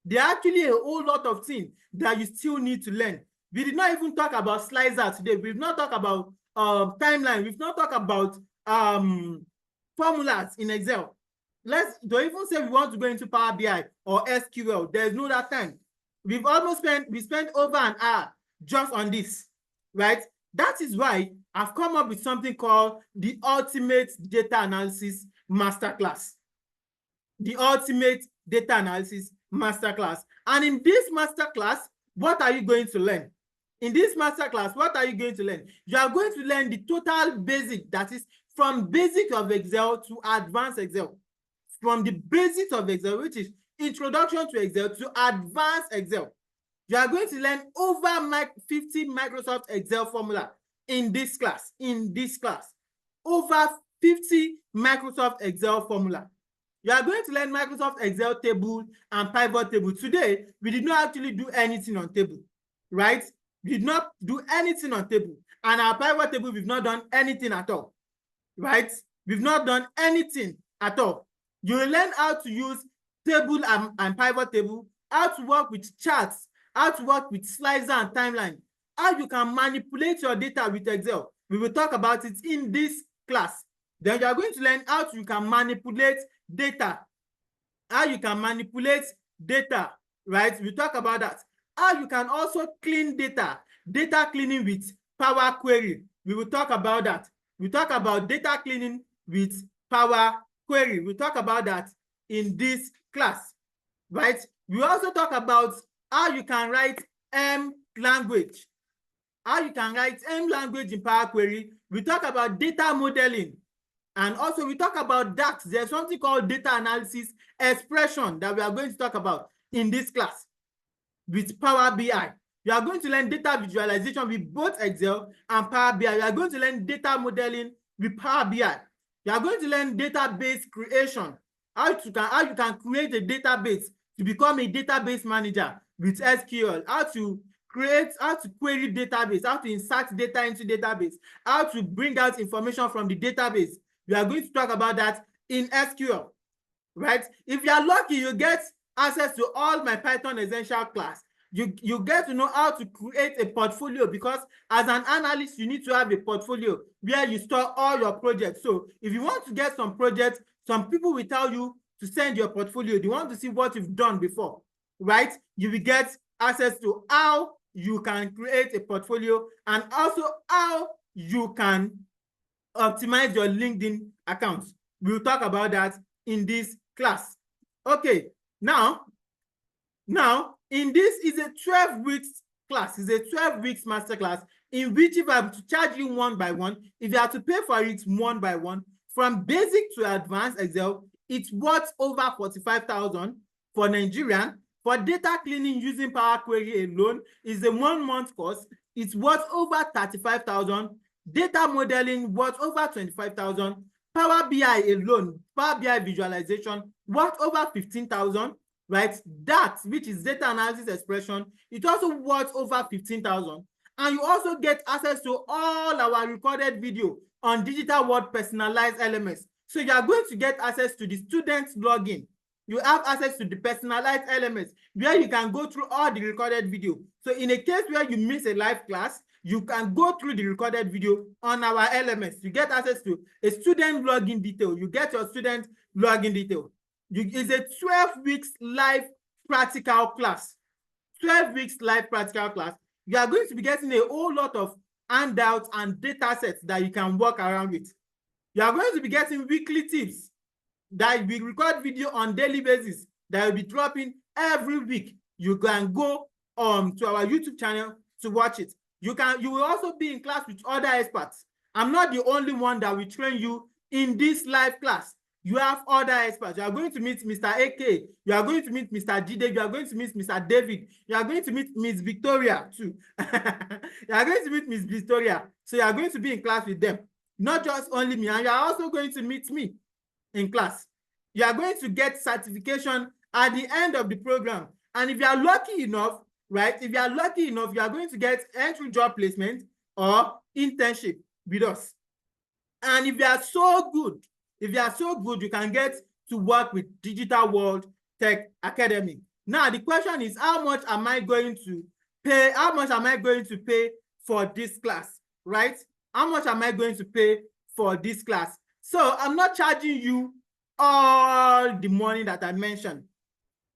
There are actually a whole lot of things that you still need to learn. We did not even talk about slicer today. We've not talked about timeline. We've not talked about formulas in Excel. Don't even say we want to go into Power BI or SQL. There's no that time. We spent over an hour just on this, right? That is why I've come up with something called the Ultimate Data Analysis Masterclass. The Ultimate Data Analysis Masterclass. And in this masterclass, what are you going to learn? In this masterclass, what are you going to learn? You are going to learn the total basic, that is from basic of Excel to advanced Excel. From the basics of Excel, which is introduction to Excel, to advanced Excel. You are going to learn over 50 Microsoft Excel formula in this class. Over 50 Microsoft Excel formula. You are going to learn Microsoft Excel table and pivot table. Today, we did not actually do anything on table, right? We did not do anything on table. And our pivot table, we've not done anything at all, right? We've not done anything at all. You will learn how to use table and pivot table, how to work with charts, how to work with slicer and timeline, how you can manipulate your data with Excel. We will talk about it in this class. Then you are going to learn how you can manipulate data. How you can manipulate data, right? We'll talk about that. How you can also clean data cleaning with Power Query. We will talk about that. We'll talk about data cleaning with Power Query. We'll talk about that in this class, right? We also talk about how you can write M language. How you can write M language in Power Query. We talk about data modeling. And also we talk about DAX. There's something called data analysis expression that we are going to talk about in this class with Power BI. You are going to learn data visualization with both Excel and Power BI. You are going to learn data modeling with Power BI. You are going to learn database creation. How you can create a database to become a database manager with SQL. How to query database, how to insert data into database, how to bring out information from the database. We are going to talk about that in SQL, right? If you are lucky, you get access to all my Python Essential class. You get to know how to create a portfolio, because as an analyst, you need to have a portfolio where you store all your projects. So if you want to get some projects, some people will tell you to send your portfolio. They want to see what you've done before, right? You will get access to how you can create a portfolio and also how you can optimize your LinkedIn accounts. We'll talk about that in this class. Okay, now in this is a 12 weeks class. It's a 12 weeks masterclass in which if I have to charge you one by one, if you have to pay for it one by one, from basic to advanced Excel, it's worth over 45,000 for Nigerian, For data cleaning using Power Query alone is a 1-month course. It's worth over 35,000. Data modeling worth over 25,000. Power BI alone, Power BI visualization worth over 15,000. Right? That, which is data analysis expression, it also worth over 15,000. And you also get access to all our recorded video on digital world personalized elements. So you are going to get access to the student login. You have access to the personalized elements where you can go through all the recorded video. So in a case where you miss a live class, you can go through the recorded video on our elements. You get access to a student login detail. You get your student login detail. It's a 12 weeks live practical class. 12 weeks live practical class. You are going to be getting a whole lot of handouts and data sets that you can work around with. You are going to be getting weekly tips that we record video on daily basis that will be dropping every week. You can go to our YouTube channel to watch it. You will also be in class with other experts. I'm not the only one that will train you in this live class. You have other experts. You are going to meet Mr. AK. You are going to meet Mr. Jide. You are going to meet Mr. David. You are going to meet Miss Victoria too. You are going to meet Miss Victoria. So you are going to be in class with them. Not just only me. And you are also going to meet me in class. You are going to get certification at the end of the program. And if you are lucky enough, right? If you are lucky enough, you are going to get entry job placement or internship with us. And if you are so good, you can get to work with Digital World Tech Academy. Now, the question is, how much am I going to pay? How much am I going to pay for this class, right? How much am I going to pay for this class? So I'm not charging you all the money that I mentioned.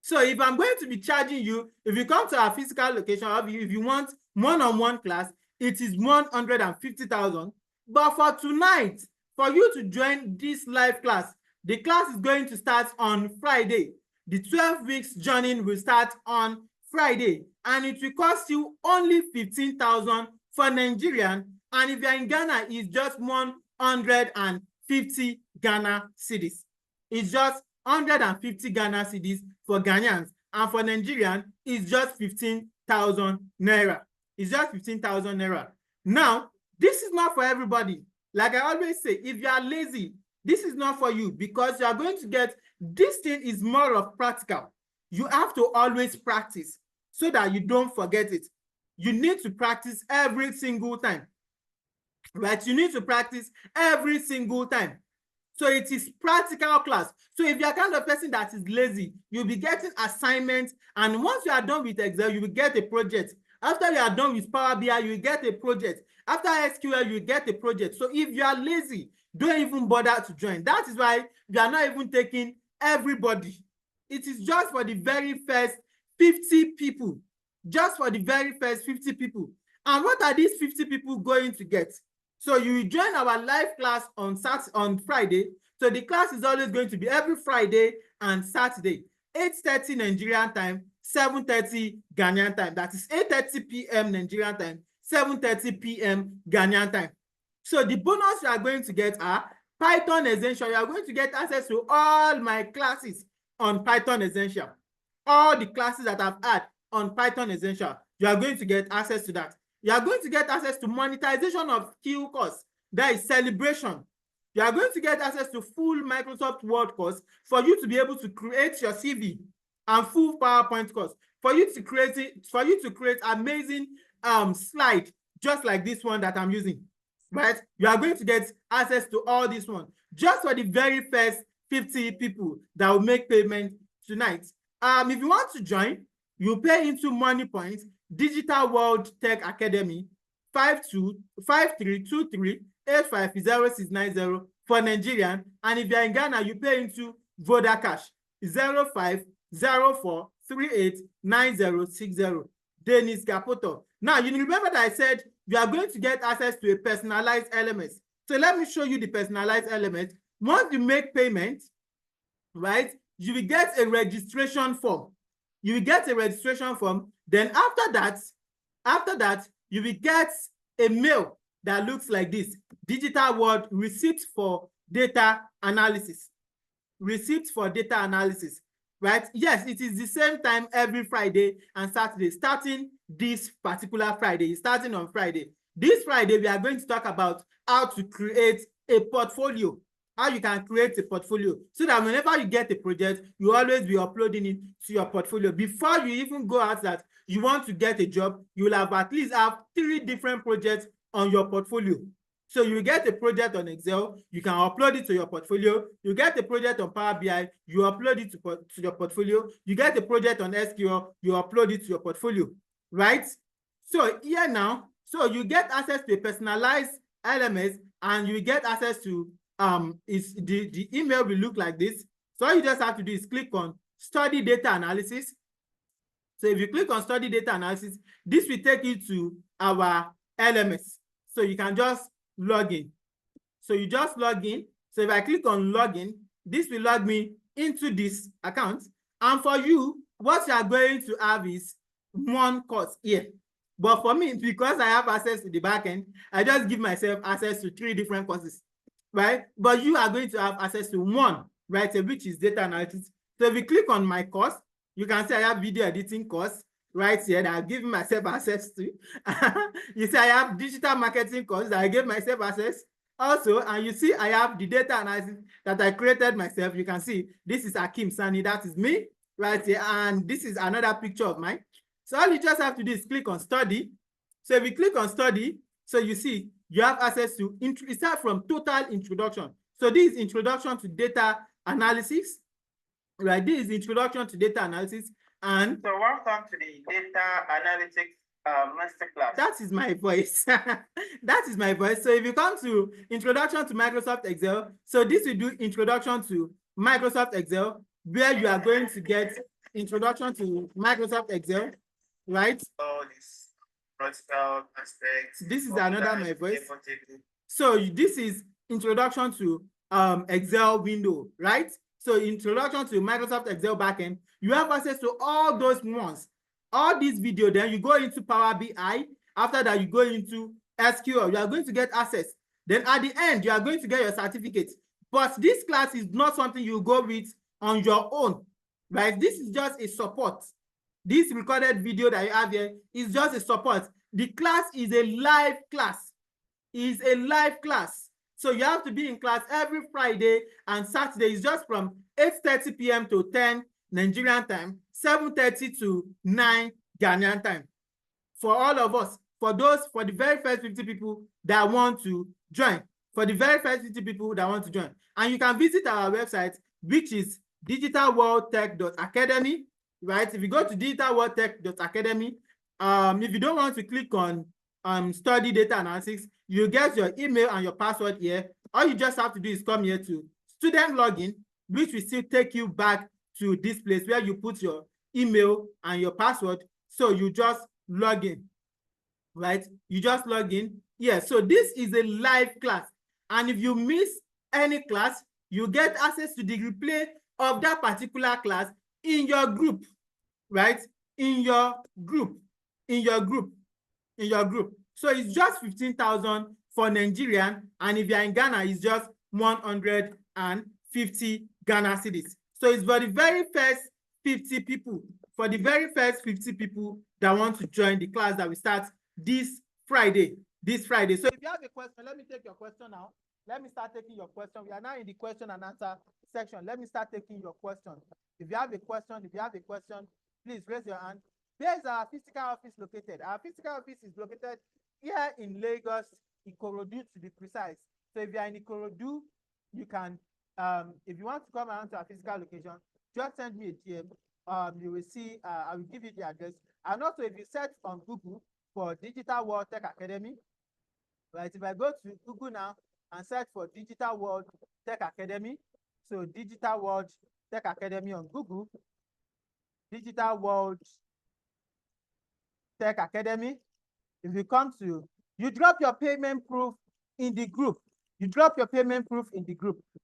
So if I'm going to be charging you, if you come to our physical location, if you want one-on-one class, it is 150,000. But for tonight, for you to join this live class, the class is going to start on Friday. The 12 weeks journey will start on Friday, and it will cost you only 15,000 for Nigerian. And if you're in Ghana, it's just 150 Ghana cedis. It's just 150 Ghana cedis for Ghanaians, and for Nigerian, it's just 15,000 naira. It's just 15,000 naira. Now, this is not for everybody. Like I always say, if you are lazy, this is not for you, because you are going to get, this thing is more of practical. You have to always practice so that you don't forget it. You need to practice every single time, right? You need to practice every single time. So it is practical class. So if you're kind of person that is lazy, you'll be getting assignments, and once you are done with Excel, you will get a project. After you are done with Power BI, you will get a project. After SQL, you will get a project. So if you are lazy, don't even bother to join. That is why we are not even taking everybody. It is just for the very first 50 people. Just for the very first 50 people. And what are these 50 people going to get? So you will join our live class on Friday. So the class is always going to be every Friday and Saturday, 8:30 Nigerian time, 7:30 Ghanaian time. That is 8:30 p.m. Nigerian time, 7:30 p.m. Ghanaian time. So the bonus you are going to get are Python Essential. You are going to get access to all my classes on Python Essential. All the classes that I've had on Python Essential, you are going to get access to that. You are going to get access to monetization of skill course. That is celebration. You are going to get access to full Microsoft Word course for you to be able to create your CV, and full PowerPoint course for you to create it, for you to create amazing slide just like this one that I'm using. Right? You are going to get access to all this one just for the very first 50 people that will make payment tonight. If you want to join, you pay into money points. Digital World Tech Academy 525323850690 for Nigerian, and if you're in Ghana, you pay into Vodacash 0504389060. Dennis Capoto. Now you remember that I said you are going to get access to a personalized element. So let me show you the personalized element. Once you make payment, right, you will get a registration form. You will get a registration form. Then after that, you will get a mail that looks like this: Digital World Receipt for Data Analysis. Receipt for Data Analysis. right? Yes, it is the same time every Friday and Saturday, starting this particular Friday, starting on Friday. This Friday, we are going to talk about how to create a portfolio, how you can create a portfolio so that whenever you get a project, you always be uploading it to your portfolio. Before you even go out that you want to get a job, you will have at least have 3 different projects on your portfolio. So you get a project on Excel, you can upload it to your portfolio. You get a project on Power BI, you upload it to your portfolio. You get a project on SQL, you upload it to your portfolio, right? So here now, so you get access to a personalized LMS, and you get access to is the email will look like this. So all you just have to do is click on study data analysis. So if you click on study data analysis, this will take you to our LMS. So you can just log in. So you just log in. So if I click on login, this will log me into this account. And for you, what you are going to have is one course here. But for me, because I have access to the backend, I just give myself access to 3 different courses, right? But you are going to have access to one, right? Which is data analytics. So if you click on my course, you can see I have video editing course right here that I've given myself access to. You see I have digital marketing course that I gave myself access also, and you see I have the data analysis that I created myself. You can see this is Akim Sani, that is me right here, and this is another picture of mine. So all you just have to do is click on study. So if you click on study, so you see you have access to, it starts from total introduction. So this is introduction to data analysis, right? This is introduction to data analysis. And so welcome to the data analytics masterclass. That is my voice. That is my voice. So if you come to introduction to Microsoft Excel, so this will do introduction to Microsoft Excel, where you are going to get introduction to Microsoft Excel, right? All these practical aspects. This is another my voice. So this is introduction to Excel window, right? So introduction to Microsoft Excel backend, you have access to all those ones. All this video, then you go into Power BI. After that, you go into SQL. You are going to get access. Then at the end, you are going to get your certificate. But this class is not something you go with on your own, right? This is just a support. This recorded video that you have here is just a support. The class is a live class. It's a live class. So you have to be in class every Friday and Saturday. It's just from 8:30 p.m. to 10 Nigerian time, 7:30 to 9 Ghanaian time. For all of us, for the very first 50 people that want to join, for the very first 50 people that want to join. And you can visit our website, which is digitalworldtech.academy, right? If you go to digitalworldtech.academy, if you don't want to click on study data analysis, you get your email and your password here. All you just have to do is come here to student login, which will still take you back to this place where you put your email and your password. So you just log in, right? You just log in. Yeah, so this is a live class. And if you miss any class, you get access to the replay of that particular class in your group, right? In your group. So it's just 15,000 for Nigerian, and if you're in Ghana, it's just 150 Ghana cedis. So it's for the very first 50 people, that want to join the class that we start this Friday. So if you have a question, let me take your question now. Let me start taking your question. We are now in the question and answer section. Let me start taking your question. If you have a question, please raise your hand. Where is our physical office located? Our physical office is located here in Lagos, Ikorodu to be precise. So if you are in Ikorodu, you can, if you want to come around to our physical location, just send me a DM. You will see, I will give you the address. And also, if you search on Google for Digital World Tech Academy, right? If I go to Google now and search for Digital World Tech Academy, so Digital World Tech Academy on Google, Digital World Tech Academy. If you come to, you drop your payment proof in the group.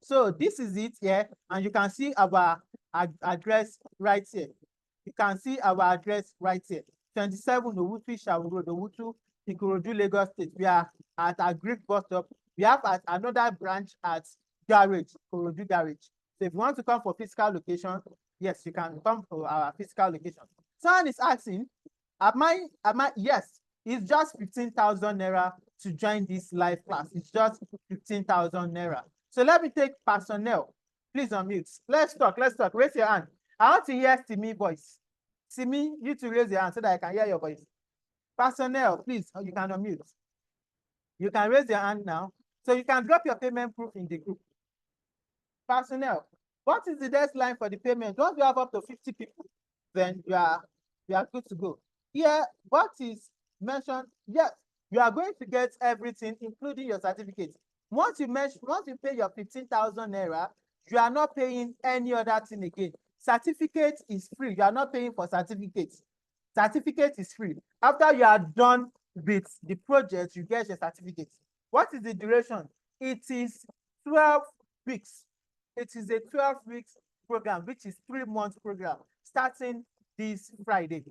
So this is it here, and you can see our address right here. 27 Owutu Ishawu Road, Owutu, Ikorodu, Lagos State. We are at our Greek bus stop. We have another branch at Garage, Ikorodu Garage. So if you want to come for physical location, Yes, you can come to our physical location. Someone is asking, yes, it's just 15,000 naira to join this live class. It's just 15,000 naira. So let me take personnel. Please unmute. Let's talk. Raise your hand. I want to hear Simi voice. Simi, you to raise your hand so that I can hear your voice. Personnel, please, you can unmute. You can raise your hand now. So you can drop your payment proof in the group. Personnel, what is the deadline for the payment? Once you have up to 50 people, then you are good to go. Here, what is mentioned? Yes, you are going to get everything, including your certificate. Once you pay your 15,000 naira, you are not paying any other thing again. Certificate is free. You are not paying for certificates. Certificate is free. After you are done with the project, you get your certificate. What is the duration? It is 12 weeks. It is a 12 weeks program, which is 3 months program, starting this Friday.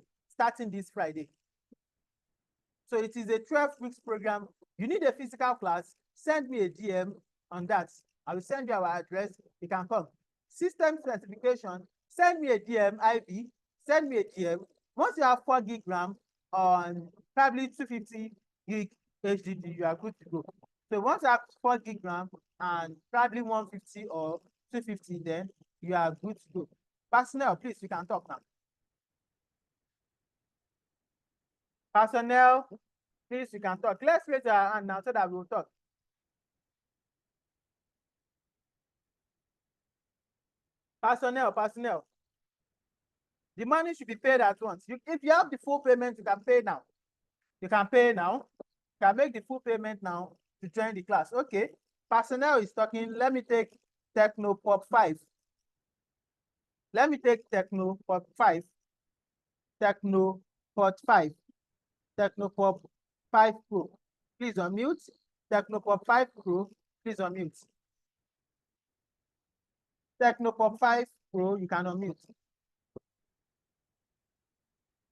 So it is a 12 weeks program. You need a physical class. Send me a DM on that. I will send you our address. You can come. System certification. Send me a DM, IB. Send me a DM. Once you have 4 gig RAM on probably 250 gig HDD, you are good to go. So once you have 4 gig RAM and probably 150 or 250, then you are good to go. Personnel, please, you can talk now. Personnel, please, you can talk. Let's raise our hand now so that we will talk. Personnel. The money should be paid at once. If you have the full payment, you can pay now. You can make the full payment now to join the class. Okay. Personnel is talking. Let me take Technopop 5. Technopop 5 Pro. Please unmute. Technopop 5 Pro. Please unmute. Technopop 5 Pro, you can unmute.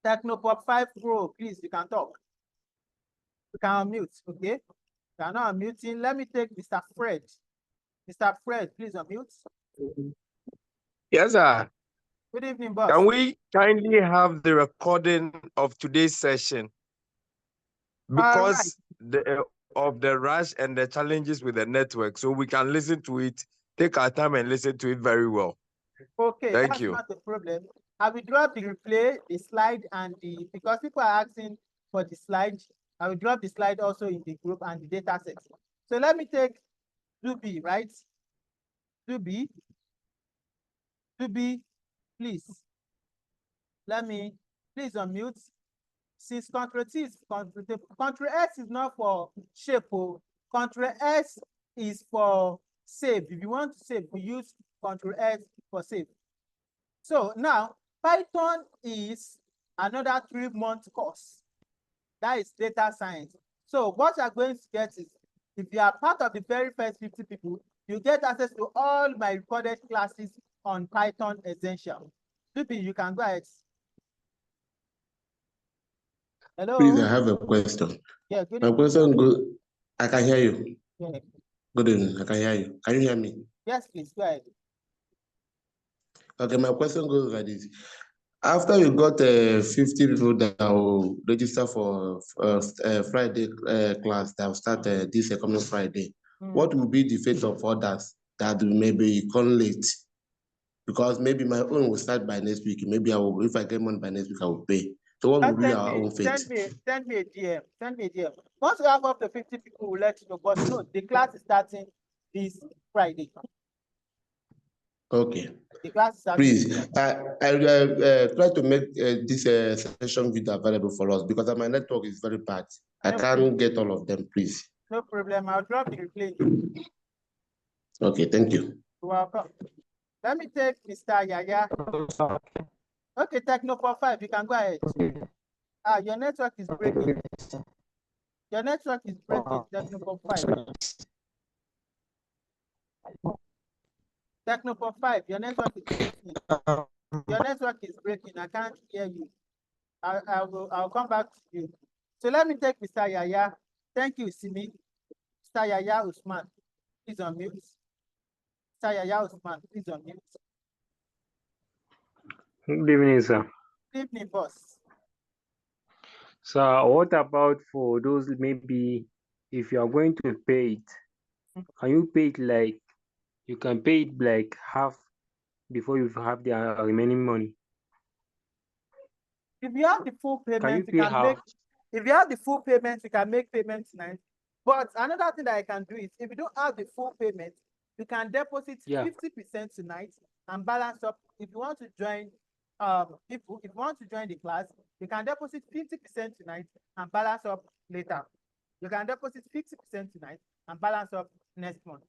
Technopop 5 Pro, please, you can talk. You can unmute, okay? You are not unmuting. Let me take Mr. Fred. Mr. Fred, please unmute. Yes, sir. Good evening, boss. Can we kindly have the recording of today's session? Because of the rush and the challenges with the network, so we can listen to it, take our time and listen to it very well. Okay, Thank you. That's not a problem. I will drop the replay, the slide, and because people are asking for the slide, I will drop the slide also in the group and the data set. So let me take 2B, right? 2B, please. Please unmute. Since Ctrl T is Ctrl S is not for shape. Ctrl S is for save. If you want to save, we use Ctrl S for save. So now Python is another 3-month course. That is data science. So what you're going to get is, if you are part of the very first 50 people, you get access to all my recorded classes on Python Essential. Pipi, you can go ahead. Hello. Please, I have a question. Yeah, good My evening. question goes, I can hear you. Yeah. Good evening, I can hear you. Can you hear me? Yes, please, go ahead. Okay, my question goes like this. After you got 50 people that will register for Friday class that will start this coming Friday, what will be the fate of others that maybe come late? Because maybe my own will start by next week. Maybe I will, if I get money by next week, I will pay. So what will be our own fate? Send me a DM. Once you have up to 50 people, we'll let you know. But no, the class is starting this Friday. Okay. The class is starting. Please, I try to make this session video available for us because my network is very bad. I can't get all of them, please. No problem. I'll drop the replay. Okay, thank you. You're welcome. Let me take Mr. Yaya. Okay, Technopop 5, you can go ahead. Your network is breaking. Technopop 5. Technopop 5, your network is breaking. I can't hear you. I'll come back to you. So let me take Mr. Yaya. Thank you, Simi. Mr. Yaya Usman, please unmute. Mr. Yaya Usman, please unmute. Good evening, sir. Good evening, boss. So, what about for those maybe if you are going to pay it, can you pay it like you can pay it like half before you have the remaining money? If you have the full Can you payment, you pay can make. half? If you have the full payment, you can make payment tonight. But another thing that I can do is, if you don't have the full payment, you can deposit Yeah. 50% tonight and balance up. If you want to join, if you want to join the class, you can deposit 50% tonight and balance up later. You can deposit 50% tonight and balance up next month.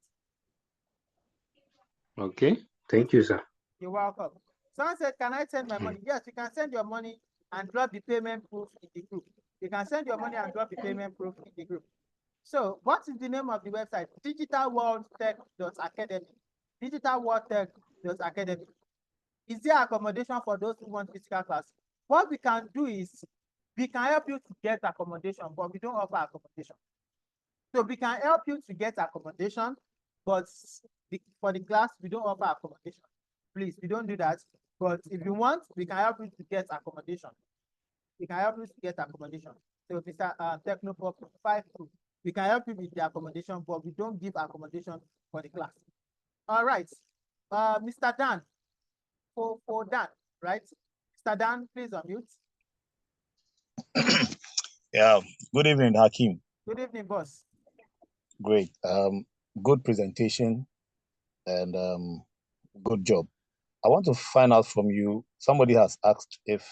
Okay. Thank you, sir. You're welcome. Someone said, can I send my money? Yes, you can send your money and drop the payment proof in the group. You can send your money and drop the payment proof in the group. So what is the name of the website? digitalworldtech.academy. digitalworldtech.academy. Is there accommodation for those who want physical class? What we can do is we can help you to get accommodation, but we don't offer accommodation. So we can help you to get accommodation, but for the class, we don't offer accommodation. Please, we don't do that. But if you want, we can help you to get accommodation. We can help you to get accommodation. So Mr. Technopop 5 Group, we can help you with the accommodation, but we don't give accommodation for the class. All right. Mr. Dan, for Dan, right? Mr. Dan, please unmute. Yeah, good evening, Hakeem. Good evening, boss. Great. Good presentation and good job. I want to find out from you, somebody has asked if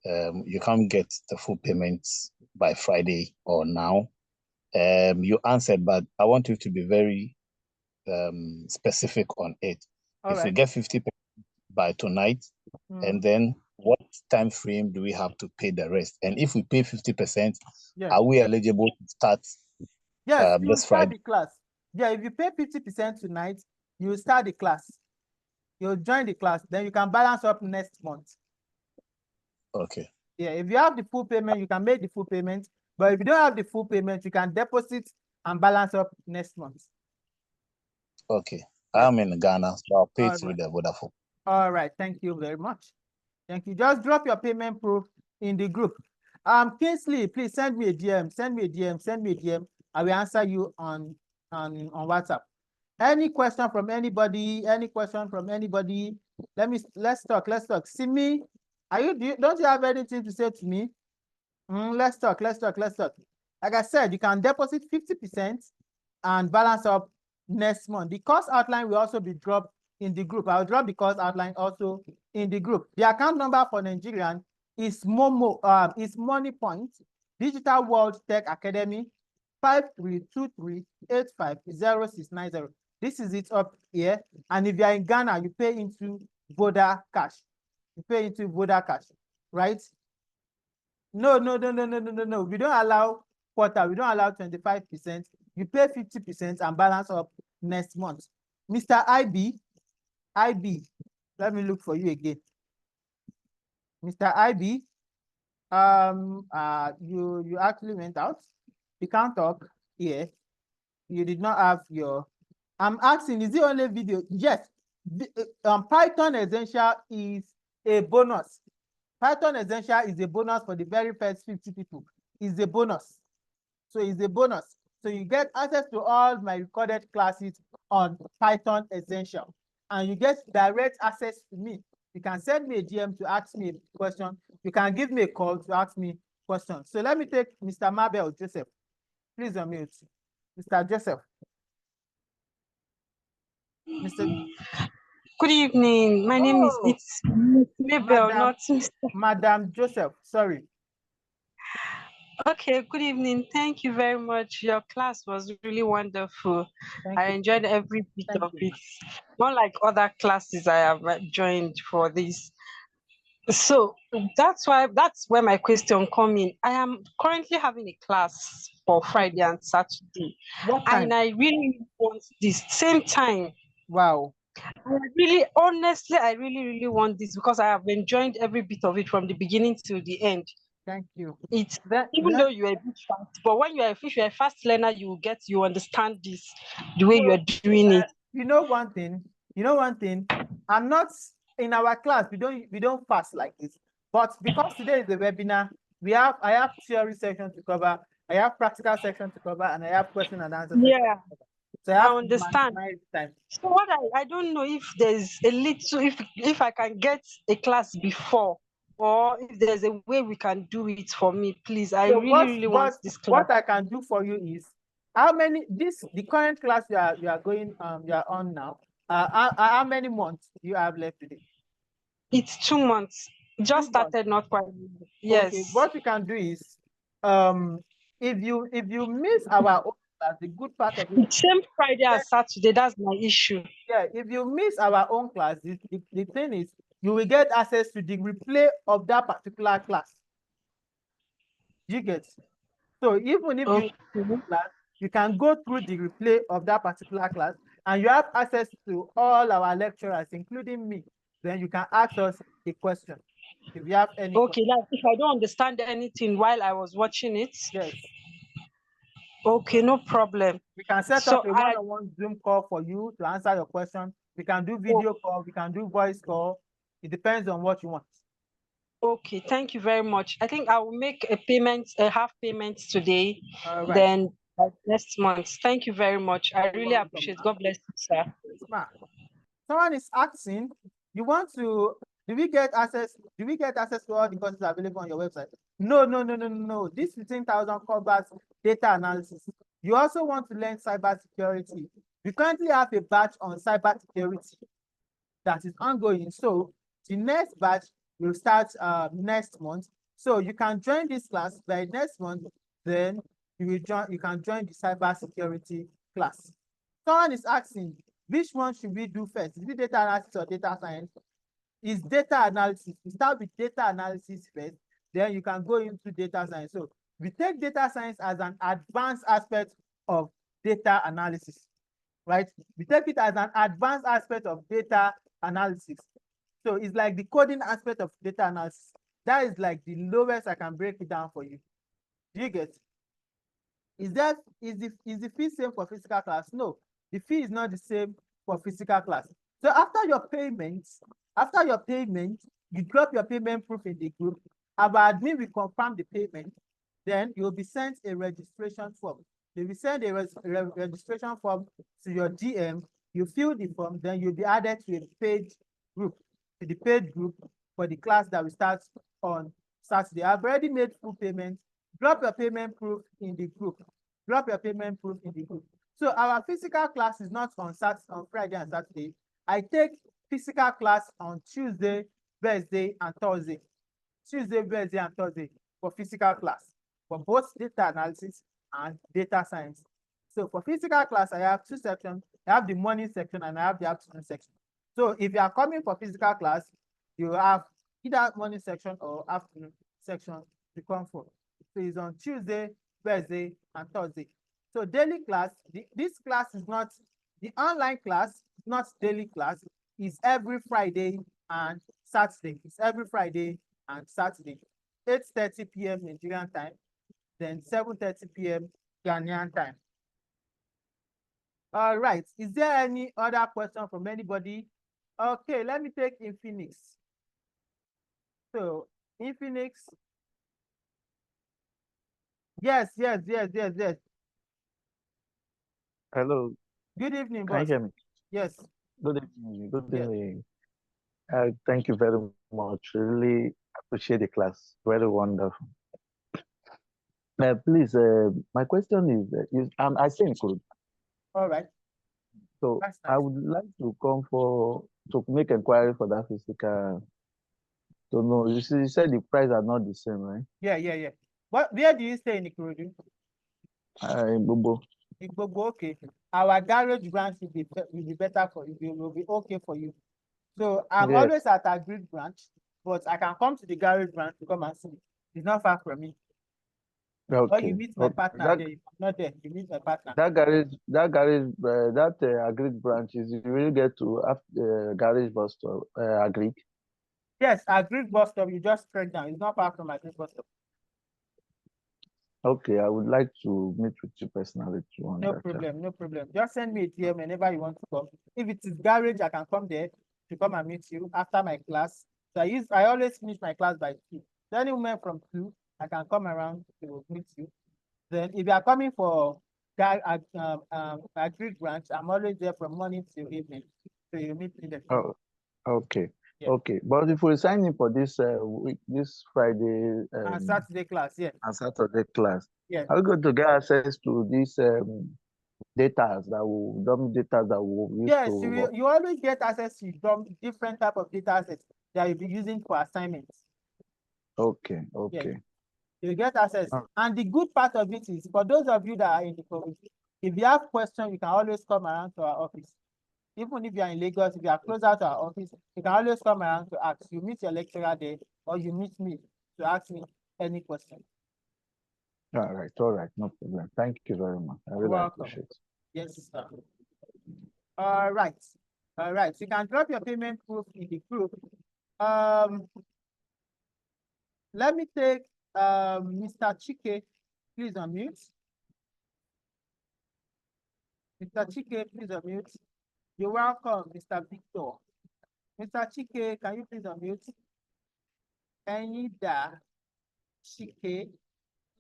you can't get the full payments by Friday or now. You answered, but I want you to be very specific on it. All if right. we get 50% by tonight, and then what time frame do we have to pay the rest? And if we pay 50%, are we eligible to start yes, you this start Friday? the class. Yeah, if you pay 50% tonight, you start the class. You'll join the class, then you can balance up next month. Okay. Yeah, if you have the full payment, you can make the full payment. But if you don't have the full payment, you can deposit and balance up next month. Okay. I'm in Ghana, so I'll pay All through right. the Vodafone. All right, thank you very much. Thank you. Just drop your payment proof in the group. Kingsley, please send me a DM, send me a DM. I will answer you on WhatsApp. Any question from anybody? Any question from anybody? Let's talk. Simi, don't you have anything to say to me? Let's talk. Like I said, you can deposit 50% and balance up next month. The course outline will also be dropped in the group. I'll drop the course outline also in the group. The account number for Nigerian is Money Point, Digital World Tech Academy, 5323850690. This is it up here. And if you are in Ghana, you pay into Voda Cash. Right? No. We don't allow quarter. We don't allow 25%. You pay 50% and balance up next month. Mr. IB, let me look for you again. Mr. IB, you actually went out. You can't talk here. You did not have your. I'm asking, is it only video? Yes. Python Essential is a bonus. Python Essential is a bonus for the very first 50 people. It's a bonus. So it's a bonus. So you get access to all my recorded classes on Python Essential. And you get direct access to me. You can send me a DM to ask me a question. You can give me a call to ask me questions. So let me take Mr. Mabel Joseph. Please unmute. Mr. Joseph. Good evening. My name is Mabel, not Mr. Madam Joseph, sorry. Okay, good evening. Thank you very much. Your class was really wonderful. I enjoyed every bit of it. Not like other classes I have joined for this. So that's where my question come in. I am currently having a class for Friday and Saturday. What time? And I really want this same time. Wow. I really want this because I have enjoyed every bit of it from the beginning to the end. Thank you. It's that even though you are a bit fast, but when you are a fast learner, you understand this the way you are doing it. You know one thing. I'm not in our class, we don't fast like this. But because today is a webinar, I have theory section to cover, I have practical section to cover, and I have question and answer section. Yeah, So I I have to understand. maximize time. So what I don't know if there's a little, if I can get a class before, or if there's a way we can do it for me, please. I So really want this class. what I can do for you is, how many the current class you are going you are on now, how many months do you have left today? It's 2 months. Just 2 months. started, not quite. Yes. Okay, what you can do is, if you miss our own class, the good part of it, It's same Friday and Saturday. That's my issue. yeah, if you miss our own class, the thing is, you will get access to the replay of that particular class. You get? So even if you Okay. class, you can go through the replay of that particular class, and you have access to all our lecturers, including me. Then you can ask us a question if you have any Okay, like if I don't understand anything while I was watching it. Yes. Okay, no problem. We can set So up a one-on-one Zoom call for you to answer your question. We can do video call, we can do voice call. It depends on what you want. Okay, thank you very much. I think I will make a half payment today, All right. then next month. Thank you very much. I really welcome, appreciate. ma'am. God bless you, sir. Smart. Someone is asking, do we get access to all the courses available on your website? No. This 15,000 covers data analysis. You also want to learn cybersecurity. We currently have a batch on cybersecurity that is ongoing. So the next batch will start next month. So you can join this class by next month. Then you can join the cybersecurity class. Someone is asking, which one should we do first? Is it data analysis or data science? Is data analysis. We start with data analysis first, then you can go into data science. So we take data science as an advanced aspect of data analysis, right? We take it as an advanced aspect of data analysis. So it's like the coding aspect of data analysis. That is like the lowest I can break it down for you. Do you get? Is the fee same for physical class? No, the fee is not the same for physical class. So after your payment, you drop your payment proof in the group. Our admin will confirm the payment. Then you'll be sent a registration form. They will send a registration form to your DM. You fill the form, then you'll be added to a paid group, for the class that will start on Saturday. I've already made full payment. Drop your payment proof in the group. So our physical class is not on Friday and Saturday. I take physical class on Tuesday, Wednesday, and Thursday. For physical class, for both data analysis and data science. So for physical class, I have two sections. I have the morning section and I have the afternoon section. So if you are coming for physical class, you have either morning section or afternoon section to come for. So it's on Tuesday, Wednesday, and Thursday. So daily class, this class is not, the online class, not daily class, is every Friday and Saturday. 8:30 p.m. Nigerian time, then 7:30 p.m. Ghanaian time. All right. Is there any other question from anybody? Okay, let me take Infinix. So Infinix. Yes. Hello. Good evening, Can you boss. hear me? Yes. Good evening. Good Yes. evening. Thank you very much. Really appreciate the class. Very wonderful. Please, my question is I stay in Kurudu. All right. So That's I nice. would like to come to make inquiry for that physical. So no, you said the price are not the same, right? Yeah. Where do you stay in Ikorodu? In Bobo. Igbobo, okay. Our garage branch will be better for you. Will be okay for you. So I'm Yes. always at our grid branch, but I can come to the garage branch to come and see. It's not far from me. Or Okay. you meet my Okay. partner there. If I'm not there, you meet my partner. That agric branch is you really get to garage bus stop agric. Yes, our grid bus stop, you just straight down. It's not far from my grid bus stop. Okay, I would like to meet with you personally to No problem. Just send me a DM whenever you want to come. If it is garage, I can come there. to come and meet you after my class. So I always finish my class by 2. So any moment from 2, I can come around to meet you. Then if you are coming for that agreed branch, I'm always there from morning till evening. So you meet me there. Oh, okay. Yeah. Okay. But if we sign in for this week, this Friday And Saturday class, yeah. and Saturday class, Yeah. are we going to get access to these data that will dummy data that we'll use Yes, to you always get access to different type of data sets that you'll be using for assignments. okay, Yes. okay. You get access. Ah. And the good part of it is, for those of you that are in the community, if you have questions, you can always come around to our office. Even if you are in Lagos, if you are closer to our office, you can always come around to ask. You meet your lecturer there, or you meet me to ask me any question. All right, no problem. Thank you very much. I really Welcome. appreciate it. Yes, sir. All right. All right. So you can drop your payment proof in the group. Let me take Mr. Chike, please unmute. Mr. Chike, please unmute. You're welcome, Mr. Victor. Mr. Chike, can you please unmute? Enida Chike,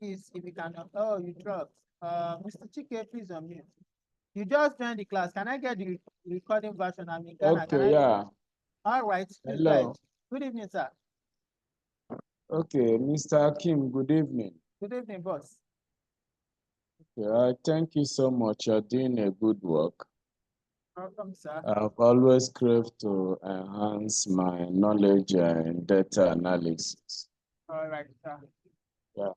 please, if you can. Oh, you dropped. Mr. Chike, please unmute. You just joined the class. Can I get the recording version? I'm in Ghana. Okay, yeah. All right. Please go Hello. ahead. Good evening, sir. Okay, Mr. Kim, good evening. Good evening, boss. Yeah, thank you so much. You're doing a good work. Welcome, sir. I've always craved to enhance my knowledge in data analysis. All right, sir. Yeah.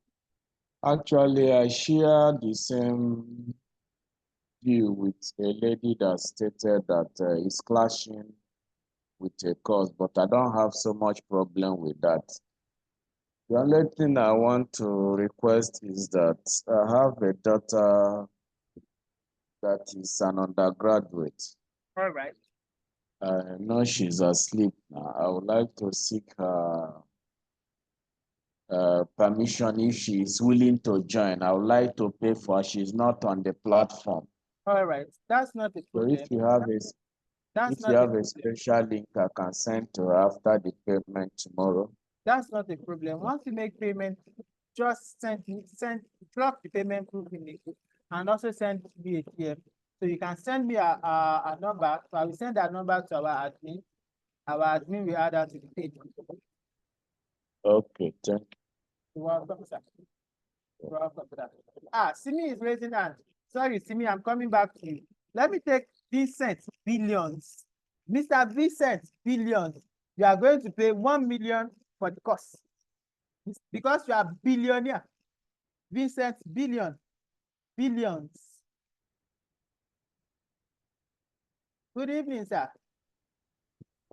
Actually, I share the same view with a lady that stated that it's clashing with a course, but I don't have so much problem with that. The only thing I want to request is that I have a daughter that is an undergraduate. All right. I know she's asleep now. I would like to seek her permission if she is willing to join. I would like to pay for her. She's not on the platform. All right. That's not a So problem. if you have a special link, I can send to her after the payment tomorrow. That's not a problem. Once you make payment, just drop the payment proof in the group and also send me a DM. So you can send me a number. So I will send that number to our admin. Our admin will add that to the page. Okay, thank you. You're welcome, sir. You're welcome, sir. Simi is raising hand. Sorry, Simi, I'm coming back to you. Let me take Vincent Billions. Mr. Vincent Billions, you are going to pay 1 million for the course because you are billionaire. Vincent Billions. Good evening, sir.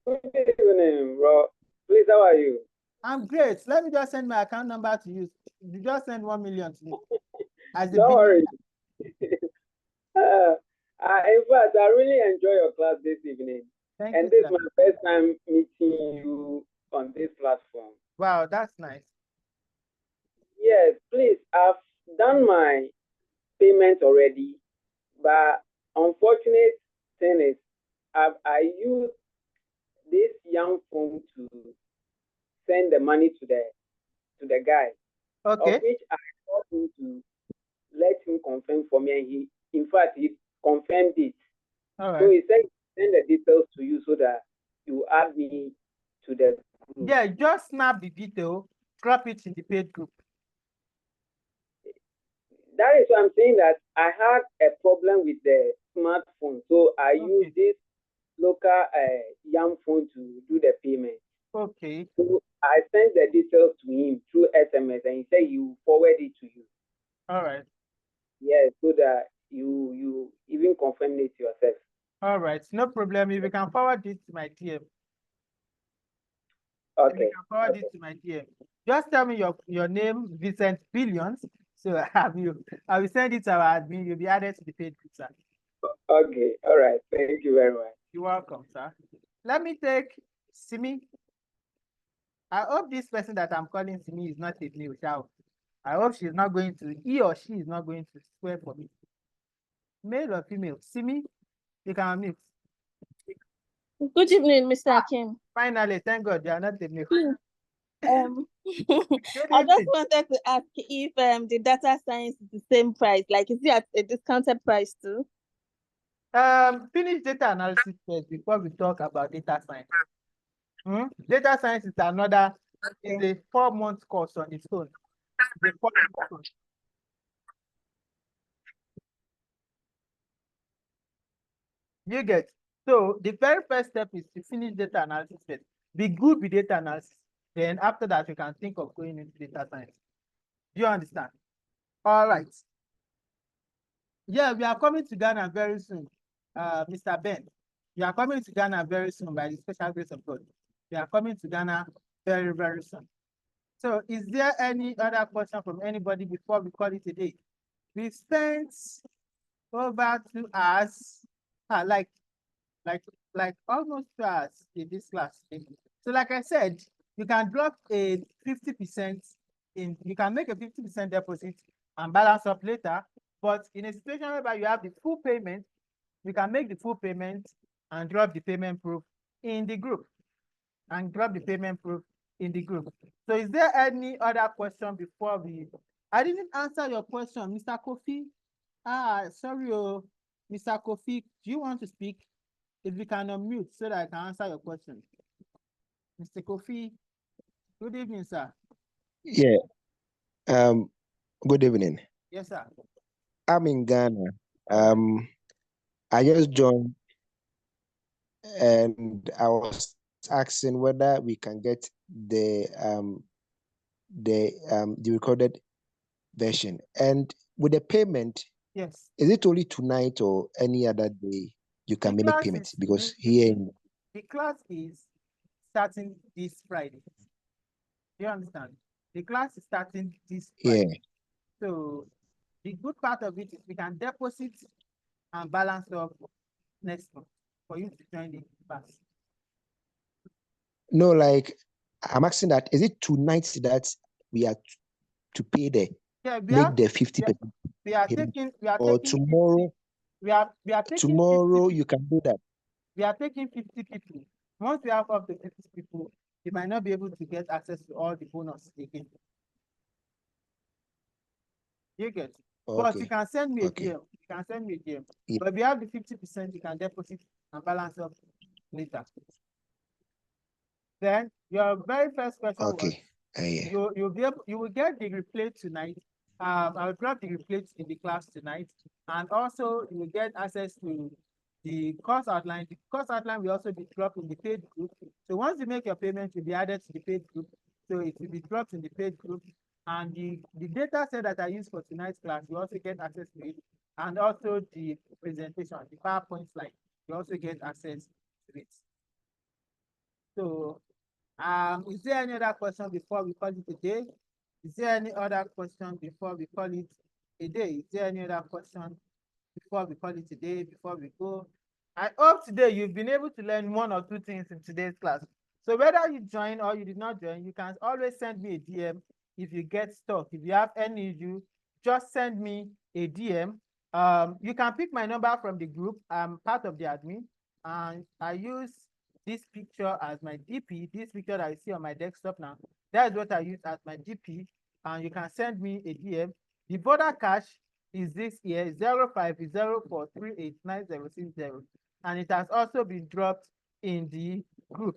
Good evening, bro. Please, how are you? I'm great. Let me just send my account number to you. You just send 1 million to me. Don't worry. In fact, I really enjoy your class this evening. Thank and you, this sir. is my first time meeting you on this platform. Wow, that's nice. Yes, please. I've done my payment already, but unfortunate thing is, I use this young phone to send the money to the guy. Okay. Of which I told him to let him confirm for me, and he confirmed it. All right. So he said send the details to you so that you add me to the group. Yeah, just snap the detail, drop it in the paid group. That is why I'm saying that I had a problem with the smartphone, so I use this local young phone to do the payment. Okay. So I sent the details to him through SMS, and he said he will forward it to you. All right. Yes, so that you even confirm it yourself. All right, no problem. If you can forward it to my DM. Okay. If you can forward it to my DM. Just tell me your name, Vincent Billions. So I will send it to our admin. You'll be added to the paid group, sir. Okay. All right. Thank you very much. You're welcome, sir. Let me take Simi. I hope this person that I'm calling Simi is not a male child. I hope he or she is not going to swear for me. Male or female? Simi, you can mute. Good evening, Mr. Kim. Finally, thank God you are not the new. I just wanted to ask if the data science is the same price, like is it at a discounted price too? Finish data analysis first before we talk about data science. Data science is another, is a 4-month course on its own. It's a 4-month course. You get. So the very first step is to finish data analysis first. Be good with data analysis. Then after that, you can think of going into data science. Do you understand? All right. Yeah, we are coming to Ghana very soon. Mr. Ben, we are coming to Ghana very soon by the special grace of God. We are coming to Ghana very, very soon. So is there any other question from anybody before we call it a day? We spent over 2 hours, like almost 2 hours in this class. So like I said, you can drop a 50% you can make a 50% deposit and balance up later. But in a situation whereby you have the full payment, you can make the full payment and drop the payment proof in the group. So is there any other question before we? I didn't answer your question, Mr. Kofi. Sorry, Mr. Kofi, do you want to speak? If we can unmute so that I can answer your question. Mr. Kofi, good evening, sir. Yeah. Good evening. Yes, sir. I'm in Ghana. I just joined and I was asking whether we can get the recorded version. And with the payment, yes, is it only tonight or any other day you can make payment? Because here the class is starting this Friday. Do you understand? The class is starting this Friday. Yeah. So the good part of it is we can deposit and balance up next month for you to join the class. No, like I'm asking that, is it tonight that we are to pay the make the 50%? We are taking or tomorrow. 50, we are taking tomorrow 50, you can do that. We are taking 50 people. Once we have up to 50 people, you might not be able to get access to all the bonus again. You get. Okay. But you can send me a DM. You can send me a DM. Yeah. But if you have the 50%, you can deposit and balance up later. Then your very first question was, yeah. you will get the replay tonight. I will drop the replay in the class tonight, and also you will get access to the course outline. The course outline will also be dropped in the paid group. So once you make your payment, you'll be added to the paid group. So it will be dropped in the paid group, and the data set that I use for tonight's class, you also get access to it, and also the presentation, the PowerPoint slide, you also get access to it. So is there any other question before we call it a day? Is there any other question before we call it a day? Is there any other question before we call it a day, before we go? I hope today you've been able to learn 1 or 2 things in today's class. So whether you join or you did not join, you can always send me a DM if you get stuck. If you have any issue, just send me a DM. You can pick my number from the group. I'm part of the admin, and I use this picture as my DP. This picture that I see on my desktop now, that is what I use as my DP, and you can send me a DM. The border cash is this year 0504389060, and it has also been dropped in the group.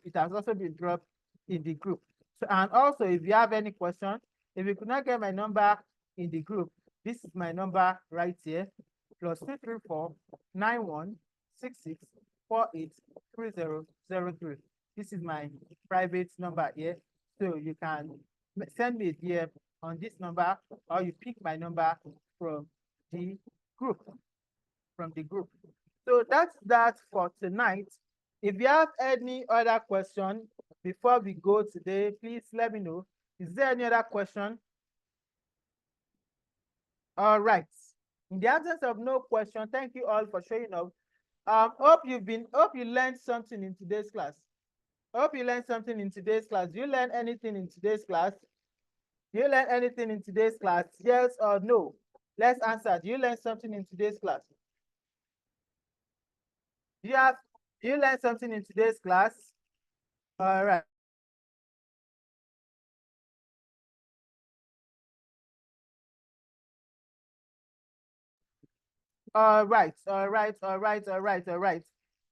So, and also, if you have any question, if you could not get my number in the group, this is my number right here, +234 9166483003. This is my private number here, so you can send me a DM on this number, or you pick my number from the group. So that's that for tonight. If you have any other question before we go today, please let me know. Is there any other question? All right. In the absence of no question, thank you all for showing up. Hope you learned something in today's class. Do you learn anything in today's class? Yes or no? Let's answer. Do you learn something in today's class? Do you have You learned something in today's class? All right. All right, all right, all right, all right, all right.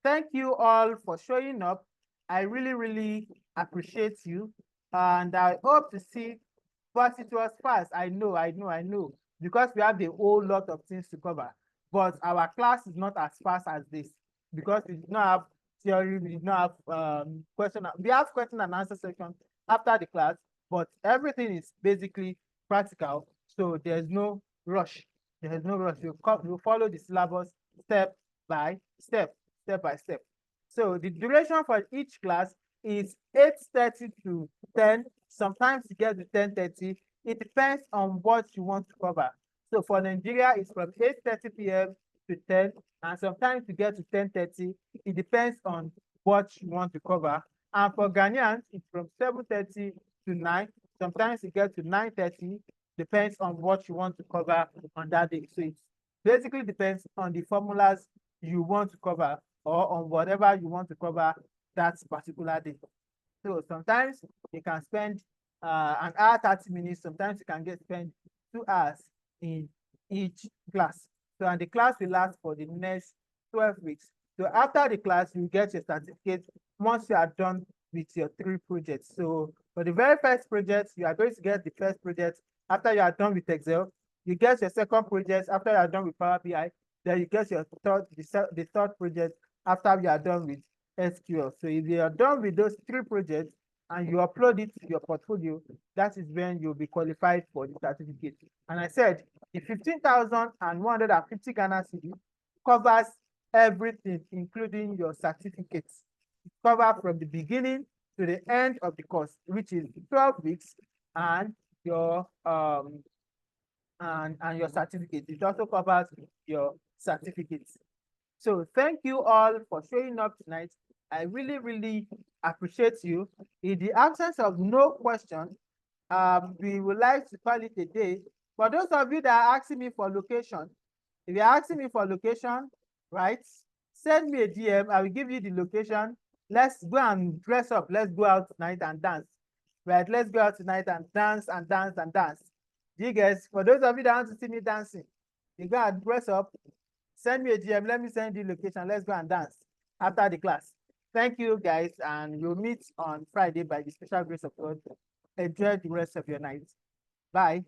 Thank you all for showing up. I really, really appreciate you. And I hope to see, but it was fast. I know, because we have a whole lot of things to cover. But our class is not as fast as this because we did not have theory, we did not have question. We have question and answer section after the class, but everything is basically practical. So there's no rush. There is no rush. You follow the syllabus step by step, step by step. So the duration for each class is 8:30 to 10. Sometimes you get to 10:30. It depends on what you want to cover. So for Nigeria, it's from 8:30 p.m. to 10, and sometimes you get to 10:30. It depends on what you want to cover. And for Ghanaians, it's from 7:30 to 9. Sometimes you get to 9:30. Depends on what you want to cover on that day. So it basically depends on the formulas you want to cover or on whatever you want to cover that particular day. So sometimes you can spend an hour, 30 minutes. Sometimes you can spend 2 hours in each class. So, and the class will last for the next 12 weeks. So after the class, you get your certificate once you are done with your 3 projects. So for the very first project, you are going to get the first project after you are done with Excel. You get your second project after you are done with Power BI. Then you get your the third project after you are done with SQL. So if you are done with those 3 projects and you upload it to your portfolio, that is when you'll be qualified for the certificate. And I said the 15,150 Ghana cedi covers everything, including your certificates. It covers from the beginning to the end of the course, which is 12 weeks, and your and your certificate. It also covers your certificates. So thank you all for showing up tonight. I really, really appreciate you. In the absence of no question, we would like to call it a day. For those of you that are asking me for location, if you're asking me for location, right, send me a DM. I will give you the location. Let's go and dress up. Let's go out tonight and dance. Right, let's go out tonight and dance and dance and dance. You guys, for those of you that want to see me dancing, you go and dress up. Send me a DM. Let me send you location. Let's go and dance after the class. Thank you, guys, and we'll meet on Friday by the special grace of God. Enjoy the rest of your night. Bye.